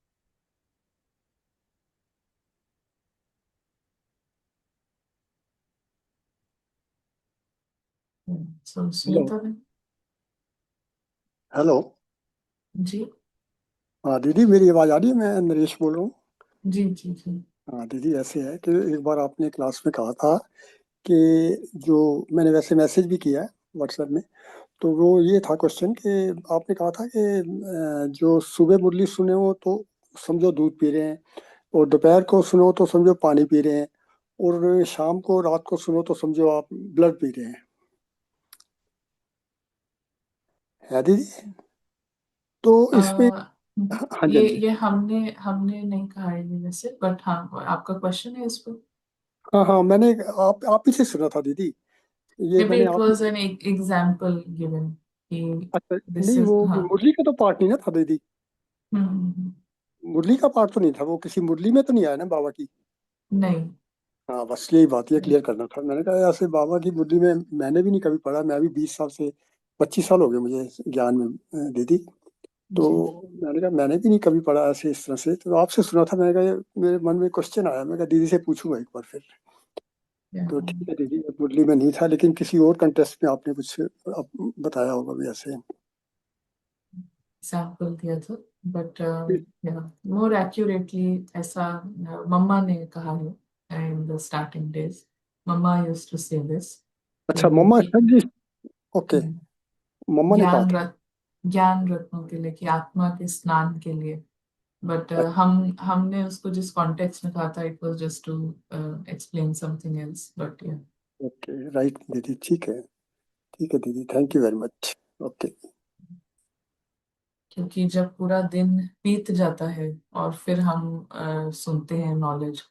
सुनीता बहन। हेलो। जी हाँ दीदी, मेरी आवाज़ आ रही है? मैं नरेश बोल रहा हूँ। जी जी जी। हाँ दीदी, ऐसे है कि एक बार आपने क्लास में कहा था कि, जो मैंने वैसे मैसेज भी किया है व्हाट्सएप में, तो वो ये था क्वेश्चन कि आपने कहा था कि जो सुबह मुरली सुने हो तो समझो दूध पी रहे हैं, और दोपहर को सुनो तो समझो पानी पी रहे हैं, और शाम को रात को सुनो तो समझो आप ब्लड पी रहे हैं। है दीदी? तो इसमें हाँ जी, ये हाँ जी। ये हमने हमने नहीं कहा है ये वैसे, बट हाँ, आपका क्वेश्चन है इस पर। हाँ हाँ, मैंने आप ही से सुना था दीदी, ये मे बी मैंने इट आप ही वाज से। एन एग्जांपल गिवन कि अच्छा, दिस नहीं इज, वो हाँ। मुरली का तो पार्ट नहीं ना था दीदी, हम्म। मुरली का पार्ट तो नहीं था, वो किसी मुरली में तो नहीं आया ना बाबा की। नहीं। हाँ बस यही बात, ये क्लियर करना था। मैंने कहा ऐसे बाबा की मुरली में मैंने भी नहीं कभी पढ़ा, मैं भी 20 साल से, 25 साल हो गए मुझे ज्ञान में दीदी। तो जी मैंने कहा मैंने भी नहीं कभी पढ़ा ऐसे इस तरह से, तो आपसे सुना था। मैंने कहा ये मेरे मन में क्वेश्चन आया, मैं कहा दीदी से पूछूंगा एक बार फिर। Yeah. तो ठीक है दीदी, मुरली में नहीं था, लेकिन किसी और कंटेस्ट में आपने कुछ बताया होगा भी ऐसे। एग्जाम्पल दिया था, बट मोर एक्यूरेटली ऐसा मम्मा ने कहा है in the starting days. Mamma used to say this अच्छा, मम्मा अच्छा जी, ओके, मम्मा ने कहा ज्ञान था। रत्न, ज्ञान रत्नों के लिए, कि आत्मा के स्नान के लिए। बट हमने उसको जिस कॉन्टेक्स्ट में कहा था, it was just to explain something else, but yeah okay, right दीदी, ठीक है दीदी, thank you very much. Okay. क्योंकि जब पूरा दिन बीत जाता है और फिर हम सुनते हैं नॉलेज,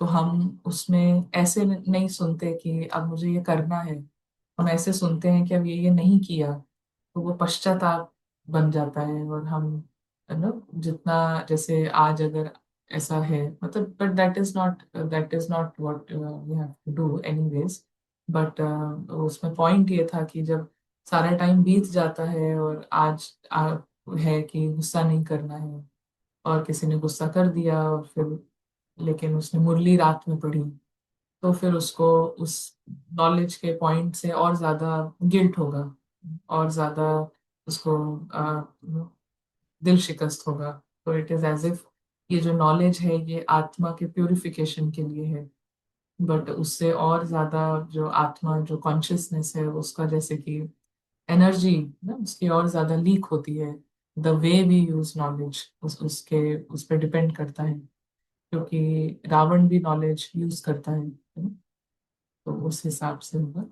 तो हम उसमें ऐसे नहीं सुनते कि अब मुझे ये करना है। हम ऐसे सुनते हैं कि अब ये नहीं किया, तो वो पश्चाताप बन जाता है। और हम नो जितना, जैसे आज अगर ऐसा है, मतलब, but that is not what we have to do anyways. But उसमें पॉइंट ये था कि जब सारा टाइम बीत जाता है और आज है कि गुस्सा नहीं करना है, और किसी ने गुस्सा कर दिया और फिर, लेकिन उसने मुरली रात में पढ़ी, तो फिर उसको उस नॉलेज के पॉइंट से और ज्यादा गिल्ट होगा, और ज्यादा उसको दिल शिकस्त होगा। तो इट इज एज इफ ये जो नॉलेज है ये आत्मा के प्यूरिफिकेशन के लिए है, बट उससे और ज्यादा जो आत्मा, जो कॉन्शियसनेस है उसका, जैसे कि एनर्जी ना, उसकी और ज्यादा लीक होती है। The way we use knowledge उस पर डिपेंड करता है, क्योंकि रावण भी नॉलेज यूज करता है ना? तो उस हिसाब से होगा।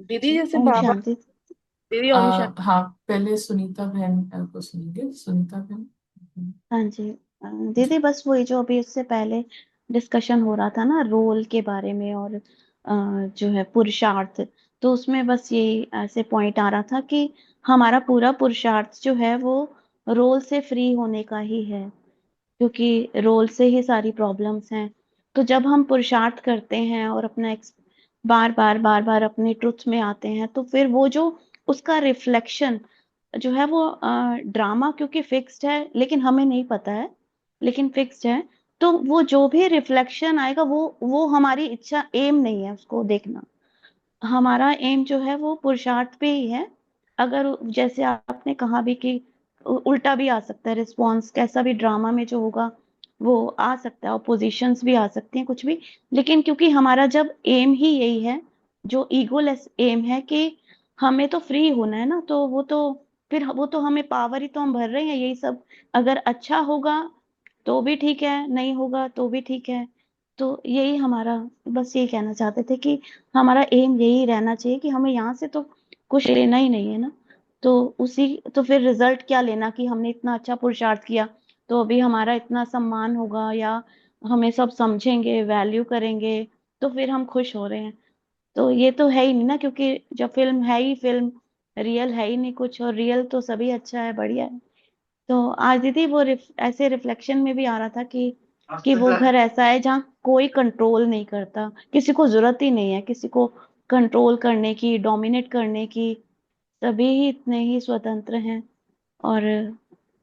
दीदी जैसे ओम बाबा, शांति। दीदी ओम शांति। हाँ, पहले सुनीता बहन को सुनेंगे। सुनीता बहन। हाँ जी। दीदी बस वही जो अभी इससे पहले डिस्कशन हो रहा था ना रोल के बारे में, और जो है पुरुषार्थ, तो उसमें बस ये ऐसे पॉइंट आ रहा था कि हमारा पूरा पुरुषार्थ जो है वो रोल से फ्री होने का ही है, क्योंकि रोल से ही सारी प्रॉब्लम्स हैं। तो जब हम पुरुषार्थ करते हैं और अपना बार बार अपने ट्रुथ में आते हैं, तो फिर वो जो उसका रिफ्लेक्शन जो है वो ड्रामा क्योंकि फिक्स्ड है, लेकिन हमें नहीं पता है, लेकिन फिक्स्ड है। तो वो जो भी रिफ्लेक्शन आएगा वो हमारी इच्छा, एम नहीं है उसको देखना। हमारा एम जो है वो पुरुषार्थ पे ही है। अगर जैसे आपने कहा भी कि उल्टा भी आ सकता है रिस्पॉन्स, कैसा भी ड्रामा में जो होगा वो आ सकता है, ऑपोजिशंस भी आ सकती हैं, कुछ भी। लेकिन क्योंकि हमारा जब एम ही यही है, जो ईगोलेस एम है कि हमें तो फ्री होना है ना, तो वो तो फिर वो तो हमें पावर ही तो हम भर रहे हैं यही सब। अगर अच्छा होगा तो भी ठीक है, नहीं होगा तो भी ठीक है। तो यही हमारा, बस यही कहना चाहते थे कि हमारा एम यही रहना चाहिए कि हमें यहाँ से तो कुछ लेना ही नहीं है ना। तो उसी, तो फिर रिजल्ट क्या लेना कि हमने इतना अच्छा पुरुषार्थ किया तो अभी हमारा इतना सम्मान होगा, या हमें सब समझेंगे, वैल्यू करेंगे, तो फिर हम खुश हो रहे हैं। तो ये तो है ही नहीं ना, क्योंकि जब फिल्म है ही फिल्म, रियल है ही नहीं कुछ, और रियल तो सभी अच्छा है, बढ़िया है। तो आज दीदी वो ऐसे रिफ्लेक्शन में भी आ रहा था कि वो घर ऐसा है जहाँ कोई कंट्रोल नहीं करता, किसी को जरूरत ही नहीं है किसी को कंट्रोल करने की, डोमिनेट करने की। सभी ही इतने ही स्वतंत्र हैं। और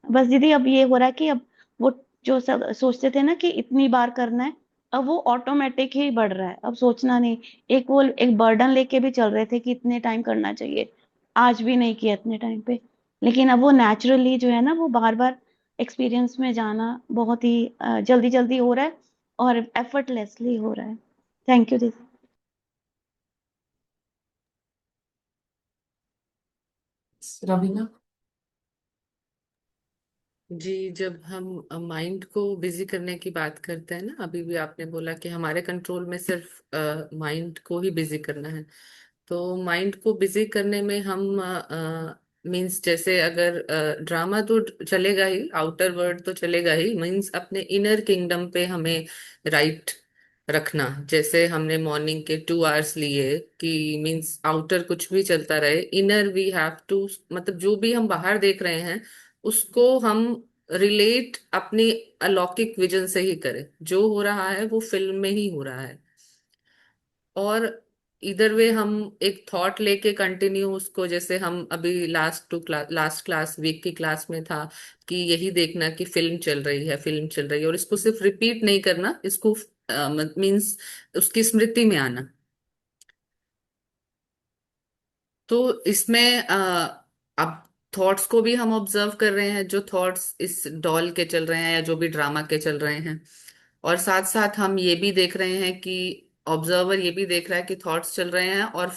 बस दीदी अब ये हो रहा है कि अब वो जो सब सोचते थे ना कि इतनी बार करना है, अब वो ऑटोमेटिक ही बढ़ रहा है, अब सोचना नहीं। एक वो एक बर्डन लेके भी चल रहे थे कि इतने टाइम करना चाहिए, आज भी नहीं किया इतने टाइम पे। लेकिन अब वो नेचुरली जो है ना वो बार बार एक्सपीरियंस में जाना बहुत ही जल्दी जल्दी हो रहा है, और एफर्टलेसली हो रहा है। थैंक यू दीदी। रवीना। जी, जब हम माइंड को बिजी करने की बात करते हैं ना, अभी भी आपने बोला कि हमारे कंट्रोल में सिर्फ माइंड को ही बिजी करना है। तो माइंड को बिजी करने में हम मीन्स, जैसे अगर ड्रामा तो चलेगा ही, आउटर वर्ल्ड तो चलेगा ही, मीन्स अपने इनर किंगडम पे हमें राइट रखना। जैसे हमने मॉर्निंग के 2 आवर्स लिए कि मीन्स आउटर कुछ भी चलता रहे, इनर वी हैव टू, मतलब जो भी हम बाहर देख रहे हैं उसको हम रिलेट अपनी अलौकिक विजन से ही करें। जो हो रहा है वो फिल्म में ही हो रहा है। और इधर वे हम एक थॉट लेके कंटिन्यू उसको, जैसे हम अभी लास्ट क्लास वीक की क्लास में था कि यही देखना कि फिल्म चल रही है, फिल्म चल रही है, और इसको सिर्फ रिपीट नहीं करना, इसको मीन्स उसकी स्मृति में आना। तो इसमें अब थॉट्स को भी हम ऑब्जर्व कर रहे हैं, जो थॉट्स इस डॉल के चल रहे हैं या जो भी ड्रामा के चल रहे हैं, और साथ साथ हम ये भी देख रहे हैं कि ऑब्जर्वर ये भी देख रहा है कि थॉट्स चल रहे हैं और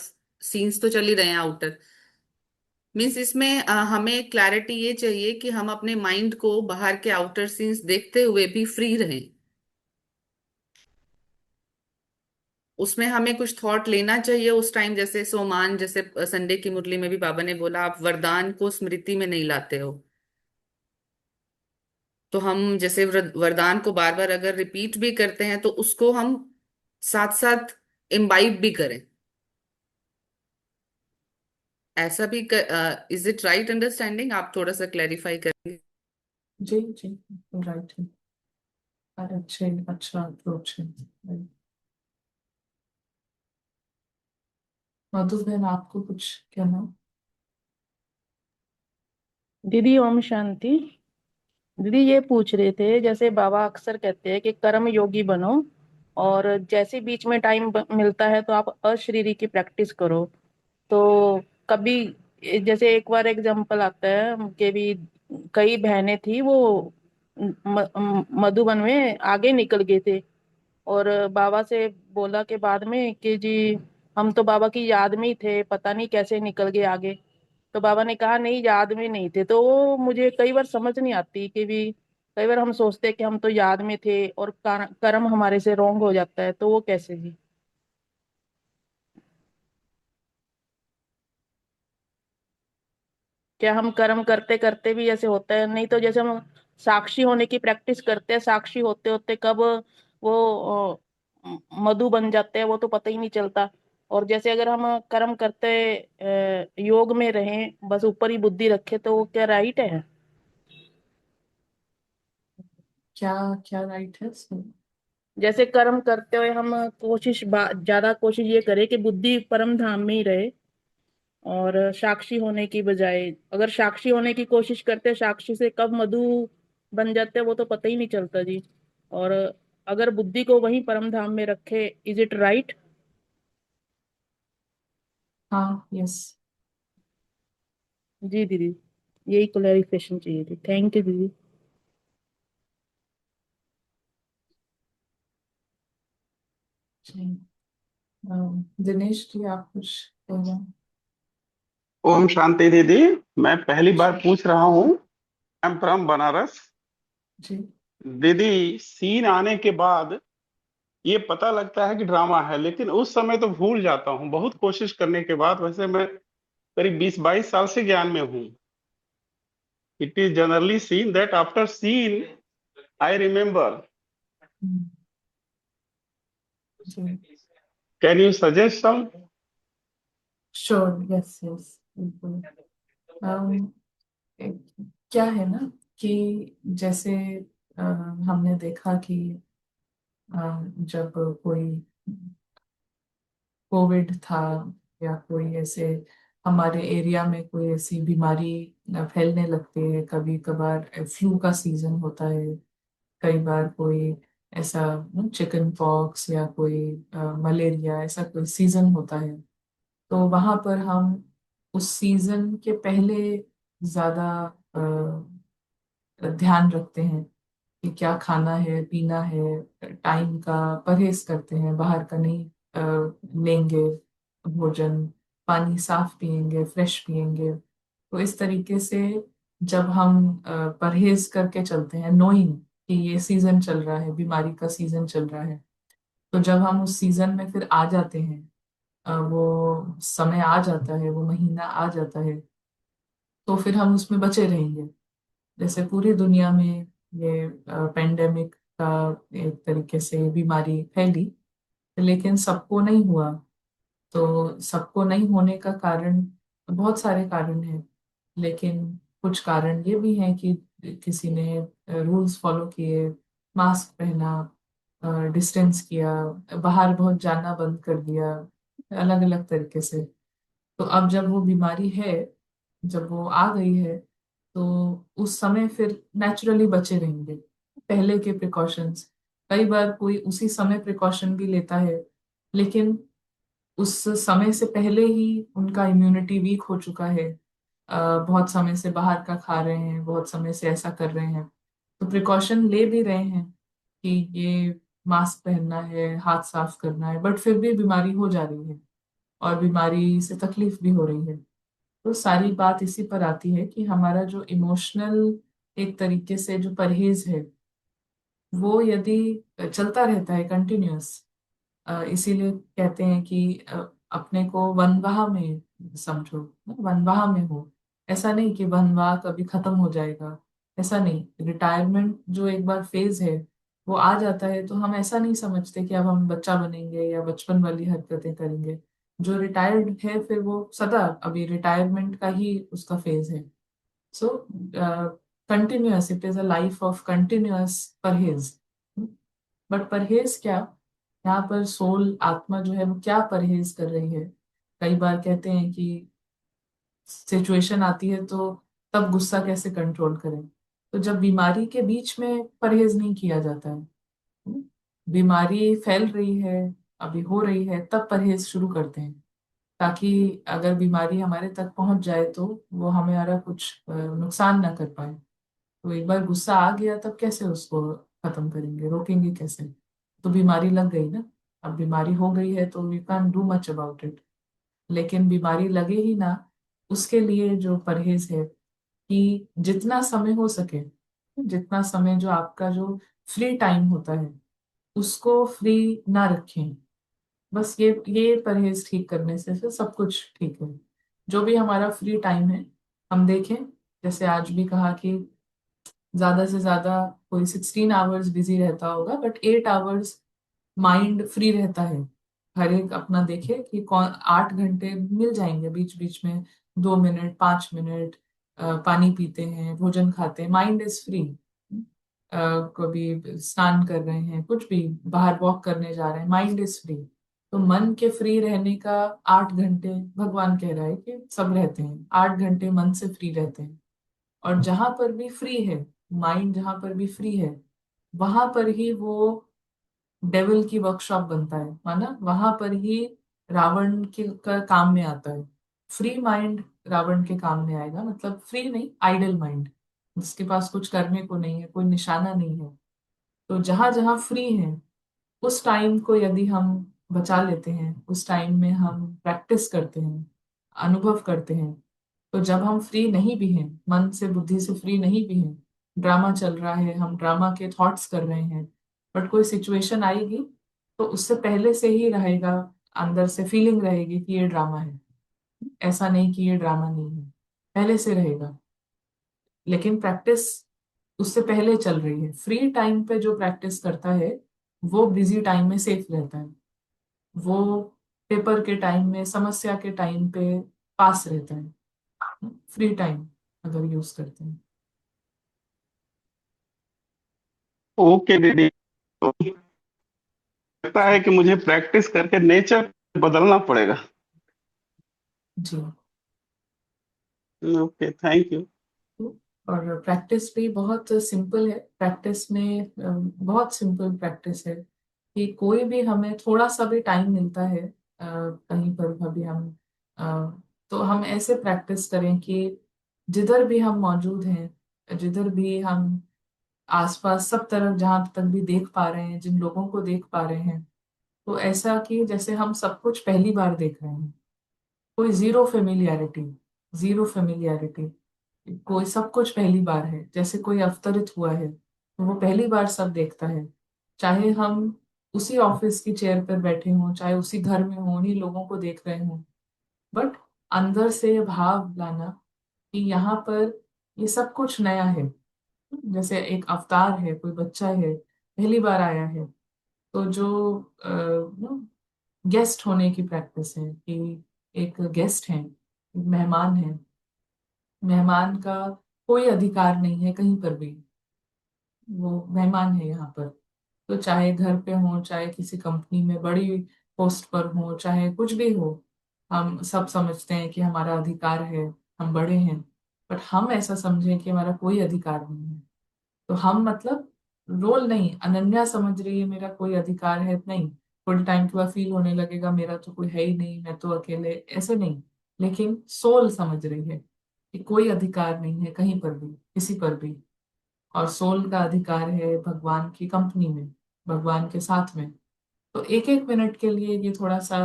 सीन्स तो चल ही रहे हैं आउटर। मीन्स इसमें हमें क्लैरिटी ये चाहिए कि हम अपने माइंड को बाहर के आउटर सीन्स देखते हुए भी फ्री रहें। उसमें हमें कुछ थॉट लेना चाहिए उस टाइम, जैसे सोमान, जैसे संडे की मुरली में भी बाबा ने बोला आप वरदान को स्मृति में नहीं लाते हो। तो हम जैसे वरदान को बार बार अगर रिपीट भी करते हैं तो उसको हम साथ साथ इम्बाइब भी करें। ऐसा भी इज इट राइट अंडरस्टैंडिंग? आप थोड़ा सा क्लैरिफाई करेंगे? जी जी, राइट है। और अच्छा अप्रोच है। मधु बहन, आपको कुछ कहना? दीदी ओम शांति। दीदी ये पूछ रहे थे, जैसे बाबा अक्सर कहते हैं कि कर्म योगी बनो, और जैसे बीच में टाइम मिलता है तो आप अशरीरी की प्रैक्टिस करो। तो कभी जैसे एक बार एग्जांपल आता है कि भी कई बहनें थी, वो मधुबन में आगे निकल गए थे, और बाबा से बोला के बाद में कि जी हम तो बाबा की याद में ही थे, पता नहीं कैसे निकल गए आगे। तो बाबा ने कहा नहीं, याद में नहीं थे। तो वो मुझे कई बार समझ नहीं आती कि भी कई बार हम सोचते हैं कि हम तो याद में थे और कर्म हमारे से रोंग हो जाता है, तो वो कैसे जी? क्या हम कर्म करते करते भी ऐसे होता है? नहीं तो जैसे हम साक्षी होने की प्रैक्टिस करते हैं, साक्षी होते होते कब वो मधु बन जाते हैं वो तो पता ही नहीं चलता। और जैसे अगर हम कर्म करते योग में रहें, बस ऊपर ही बुद्धि रखे, तो वो क्या राइट है? क्या क्या राइट है जैसे कर्म करते हुए हम ज्यादा कोशिश ये करें कि बुद्धि परम धाम में ही रहे, और साक्षी होने की बजाय अगर साक्षी होने की कोशिश करते हैं, साक्षी से कब मधु बन जाते हैं वो तो पता ही नहीं चलता जी। और अगर बुद्धि को वहीं परम धाम में रखे, इज इट राइट? हाँ, यस। जी दीदी, यही क्लैरिफिकेशन चाहिए थी। थैंक यू दीदी। जी। दिनेश जी, आप कुछ कहना? ओम शांति दीदी। मैं पहली बार पूछ रहा हूँ। I am from Banaras. जी। दीदी, सीन आने के बाद ये पता लगता है कि ड्रामा है, लेकिन उस समय तो भूल जाता हूँ बहुत कोशिश करने के बाद। वैसे मैं करीब 20-22 साल से ज्ञान में हूँ। It is generally seen that after seen I remember. जी। Can you suggest some? Sure, yes yes, बिल्कुल। अम, क्या है ना कि जैसे हमने देखा कि जब कोई कोविड था या कोई ऐसे हमारे एरिया में कोई ऐसी बीमारी फैलने लगती है, कभी कभार फ्लू का सीजन होता है, कई बार कोई ऐसा चिकन पॉक्स या कोई मलेरिया, ऐसा कोई सीजन होता है। तो वहां पर हम उस सीजन के पहले ज्यादा ध्यान रखते हैं कि क्या खाना है, पीना है, टाइम का परहेज करते हैं, बाहर का नहीं लेंगे भोजन, पानी साफ पिएंगे, फ्रेश पिएंगे। तो इस तरीके से जब हम परहेज करके चलते हैं, नोइंग कि ये सीजन चल रहा है, बीमारी का सीजन चल रहा है, तो जब हम उस सीजन में फिर आ जाते हैं, वो समय आ जाता है, वो महीना आ जाता है, तो फिर हम उसमें बचे रहेंगे। जैसे पूरी दुनिया में ये पेंडेमिक का एक तरीके से बीमारी फैली, लेकिन सबको नहीं हुआ। तो सबको नहीं होने का कारण, बहुत सारे कारण हैं, लेकिन कुछ कारण ये भी हैं कि किसी ने रूल्स फॉलो किए, मास्क पहना, डिस्टेंस किया, बाहर बहुत जाना बंद कर दिया, अलग अलग तरीके से। तो अब जब वो बीमारी है, जब वो आ गई है, तो उस समय फिर नेचुरली बचे रहेंगे पहले के प्रिकॉशंस। कई बार कोई उसी समय प्रिकॉशन भी लेता है, लेकिन उस समय से पहले ही उनका इम्यूनिटी वीक हो चुका है। बहुत समय से बाहर का खा रहे हैं, बहुत समय से ऐसा कर रहे हैं, तो प्रिकॉशन ले भी रहे हैं कि ये मास्क पहनना है, हाथ साफ करना है, बट फिर भी बीमारी हो जा रही है और बीमारी से तकलीफ भी हो रही है। तो सारी बात इसी पर आती है कि हमारा जो इमोशनल एक तरीके से जो परहेज है, वो यदि चलता रहता है कंटिन्यूअस, इसीलिए कहते हैं कि अपने को वनवाह में समझो, वनवाह में हो। ऐसा नहीं कि वनवाह कभी खत्म हो जाएगा, ऐसा नहीं। रिटायरमेंट जो एक बार फेज है वो आ जाता है, तो हम ऐसा नहीं समझते कि अब हम बच्चा बनेंगे या बचपन वाली हरकतें करेंगे। जो रिटायर्ड है फिर वो सदा अभी रिटायरमेंट का ही उसका फेज है। So continuous, it is a life of continuous परहेज। बट परहेज क्या, यहाँ पर सोल आत्मा जो है वो क्या परहेज कर रही है। कई बार कहते हैं कि सिचुएशन आती है तो तब गुस्सा कैसे कंट्रोल करें। तो जब बीमारी के बीच में परहेज नहीं किया जाता है, बीमारी फैल रही है, अभी हो रही है, तब परहेज शुरू करते हैं, ताकि अगर बीमारी हमारे तक पहुंच जाए तो वो हमारा कुछ नुकसान ना कर पाए। तो एक बार गुस्सा आ गया तब कैसे उसको खत्म करेंगे, रोकेंगे कैसे। तो बीमारी लग गई ना, अब बीमारी हो गई है तो we can do much about it. लेकिन बीमारी लगे ही ना, उसके लिए जो परहेज है कि जितना समय हो सके, जितना समय जो आपका जो फ्री टाइम होता है उसको फ्री ना रखें। बस ये परहेज ठीक करने से फिर सब कुछ ठीक है। जो भी हमारा फ्री टाइम है हम देखें, जैसे आज भी कहा कि ज्यादा से ज्यादा कोई 16 आवर्स बिजी रहता होगा, बट 8 आवर्स माइंड फ्री रहता है। हर एक अपना देखे कि कौन 8 घंटे मिल जाएंगे बीच बीच में, 2 मिनट 5 मिनट पानी पीते हैं, भोजन खाते हैं, माइंड इज फ्री। कभी स्नान कर रहे हैं, कुछ भी बाहर वॉक करने जा रहे हैं, माइंड इज फ्री। तो मन के फ्री रहने का 8 घंटे भगवान कह रहा है कि सब रहते हैं, 8 घंटे मन से फ्री रहते हैं। और जहां पर भी फ्री है माइंड, जहां पर भी फ्री है, वहां पर ही वो डेविल की वर्कशॉप बनता है, माना वहां पर ही रावण के का काम में आता है। फ्री माइंड रावण के काम में आएगा, मतलब फ्री नहीं, आइडल माइंड, जिसके पास कुछ करने को नहीं है, कोई निशाना नहीं है। तो जहां जहां फ्री है उस टाइम को यदि हम बचा लेते हैं, उस टाइम में हम प्रैक्टिस करते हैं, अनुभव करते हैं, तो जब हम फ्री नहीं भी हैं, मन से बुद्धि से फ्री नहीं भी हैं, ड्रामा चल रहा है, हम ड्रामा के थॉट्स कर रहे हैं, बट कोई सिचुएशन आएगी तो उससे पहले से ही रहेगा, अंदर से फीलिंग रहेगी कि ये ड्रामा है, ऐसा नहीं कि ये ड्रामा नहीं है, पहले से रहेगा। लेकिन प्रैक्टिस उससे पहले चल रही है। फ्री टाइम पे जो प्रैक्टिस करता है वो बिजी टाइम में सेफ रहता है, वो पेपर के टाइम में, समस्या के टाइम पे पास रहता है, फ्री टाइम अगर यूज करते हैं। ओके दीदी, तो लगता है कि मुझे प्रैक्टिस करके नेचर बदलना पड़ेगा। जी। Okay, thank you. और प्रैक्टिस भी बहुत सिंपल है, प्रैक्टिस में बहुत सिंपल प्रैक्टिस है कि कोई भी हमें थोड़ा सा भी टाइम मिलता है, कहीं पर भी हम तो हम ऐसे प्रैक्टिस करें कि जिधर भी हम मौजूद हैं, जिधर भी हम आसपास सब तरफ जहां तक भी देख पा रहे हैं, जिन लोगों को देख पा रहे हैं, तो ऐसा कि जैसे हम सब कुछ पहली बार देख रहे हैं। कोई जीरो फेमिलियरिटी, जीरो फेमिलियरिटी, कोई सब कुछ पहली बार है, जैसे कोई अवतरित हुआ है तो वो पहली बार सब देखता है। चाहे हम उसी ऑफिस की चेयर पर बैठे हों, चाहे उसी घर में हों, उन्हीं लोगों को देख रहे हों, बट अंदर से ये भाव लाना कि यहाँ पर ये सब कुछ नया है। जैसे एक अवतार है, कोई बच्चा है पहली बार आया है, तो जो गेस्ट होने की प्रैक्टिस है कि एक गेस्ट है, मेहमान है, मेहमान का कोई अधिकार नहीं है कहीं पर भी, वो मेहमान है यहाँ पर। तो चाहे घर पे हो, चाहे किसी कंपनी में, बड़ी पोस्ट पर हो, चाहे कुछ भी हो, हम सब समझते हैं कि हमारा अधिकार है, हम बड़े हैं, बट हम ऐसा समझें कि हमारा कोई अधिकार नहीं है। तो हम मतलब रोल नहीं, अनन्या समझ रही है मेरा कोई अधिकार है नहीं, थोड़े टाइम के बाद फील होने लगेगा मेरा तो कोई है ही नहीं, मैं तो अकेले, ऐसे नहीं। लेकिन सोल समझ रही है कि कोई अधिकार नहीं है कहीं पर भी, किसी पर भी। और सोल का अधिकार है भगवान की कंपनी में, भगवान के साथ में। तो एक एक मिनट के लिए ये थोड़ा सा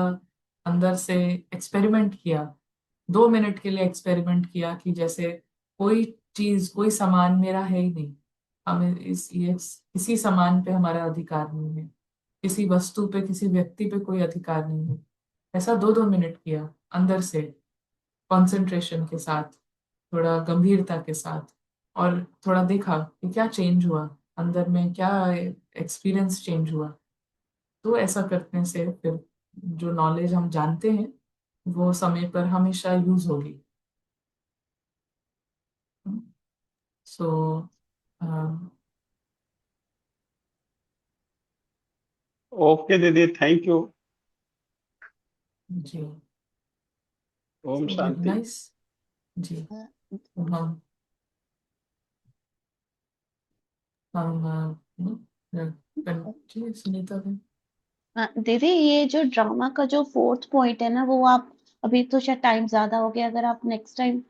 अंदर से एक्सपेरिमेंट किया, 2 मिनट के लिए एक्सपेरिमेंट किया कि जैसे कोई चीज, कोई सामान मेरा है ही नहीं, हमें किसी सामान पे हमारा अधिकार नहीं है, किसी वस्तु पे, किसी व्यक्ति पे कोई अधिकार नहीं है। ऐसा 2-2 मिनट किया अंदर से, कंसंट्रेशन के साथ, थोड़ा गंभीरता के साथ, और थोड़ा देखा कि क्या चेंज हुआ अंदर में, क्या एक्सपीरियंस चेंज हुआ। तो ऐसा करने से फिर जो नॉलेज हम जानते हैं वो समय पर हमेशा यूज होगी। सो ओके दीदी, थैंक यू। जी, ओम वेरी शांति। नाइस। जी, तो जी सुनीता बहन। दीदी ये जो ड्रामा का जो 4th पॉइंट है ना, वो आप अभी तो शायद टाइम ज्यादा हो गया, अगर आप नेक्स्ट टाइम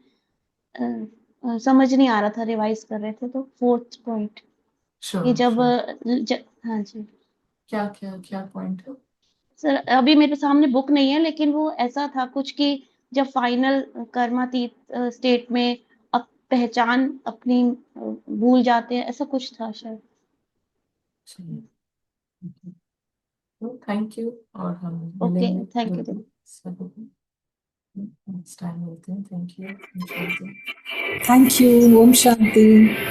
समझ नहीं आ रहा था, रिवाइज कर रहे थे, तो 4th पॉइंट ये श्योर जब श्योर, हाँ जी क्या क्या क्या पॉइंट है? सर, अभी मेरे सामने बुक नहीं है, लेकिन वो ऐसा था कुछ कि जब फाइनल कर्मातीत स्टेट में पहचान अपनी भूल जाते हैं, ऐसा कुछ था शायद। तो थैंक यू, और हम ओके, मिलेंगे थैंक यू जल्दी सब। नेक्स्ट टाइम मिलते हैं। Thank you. Thank you. ओम शांति।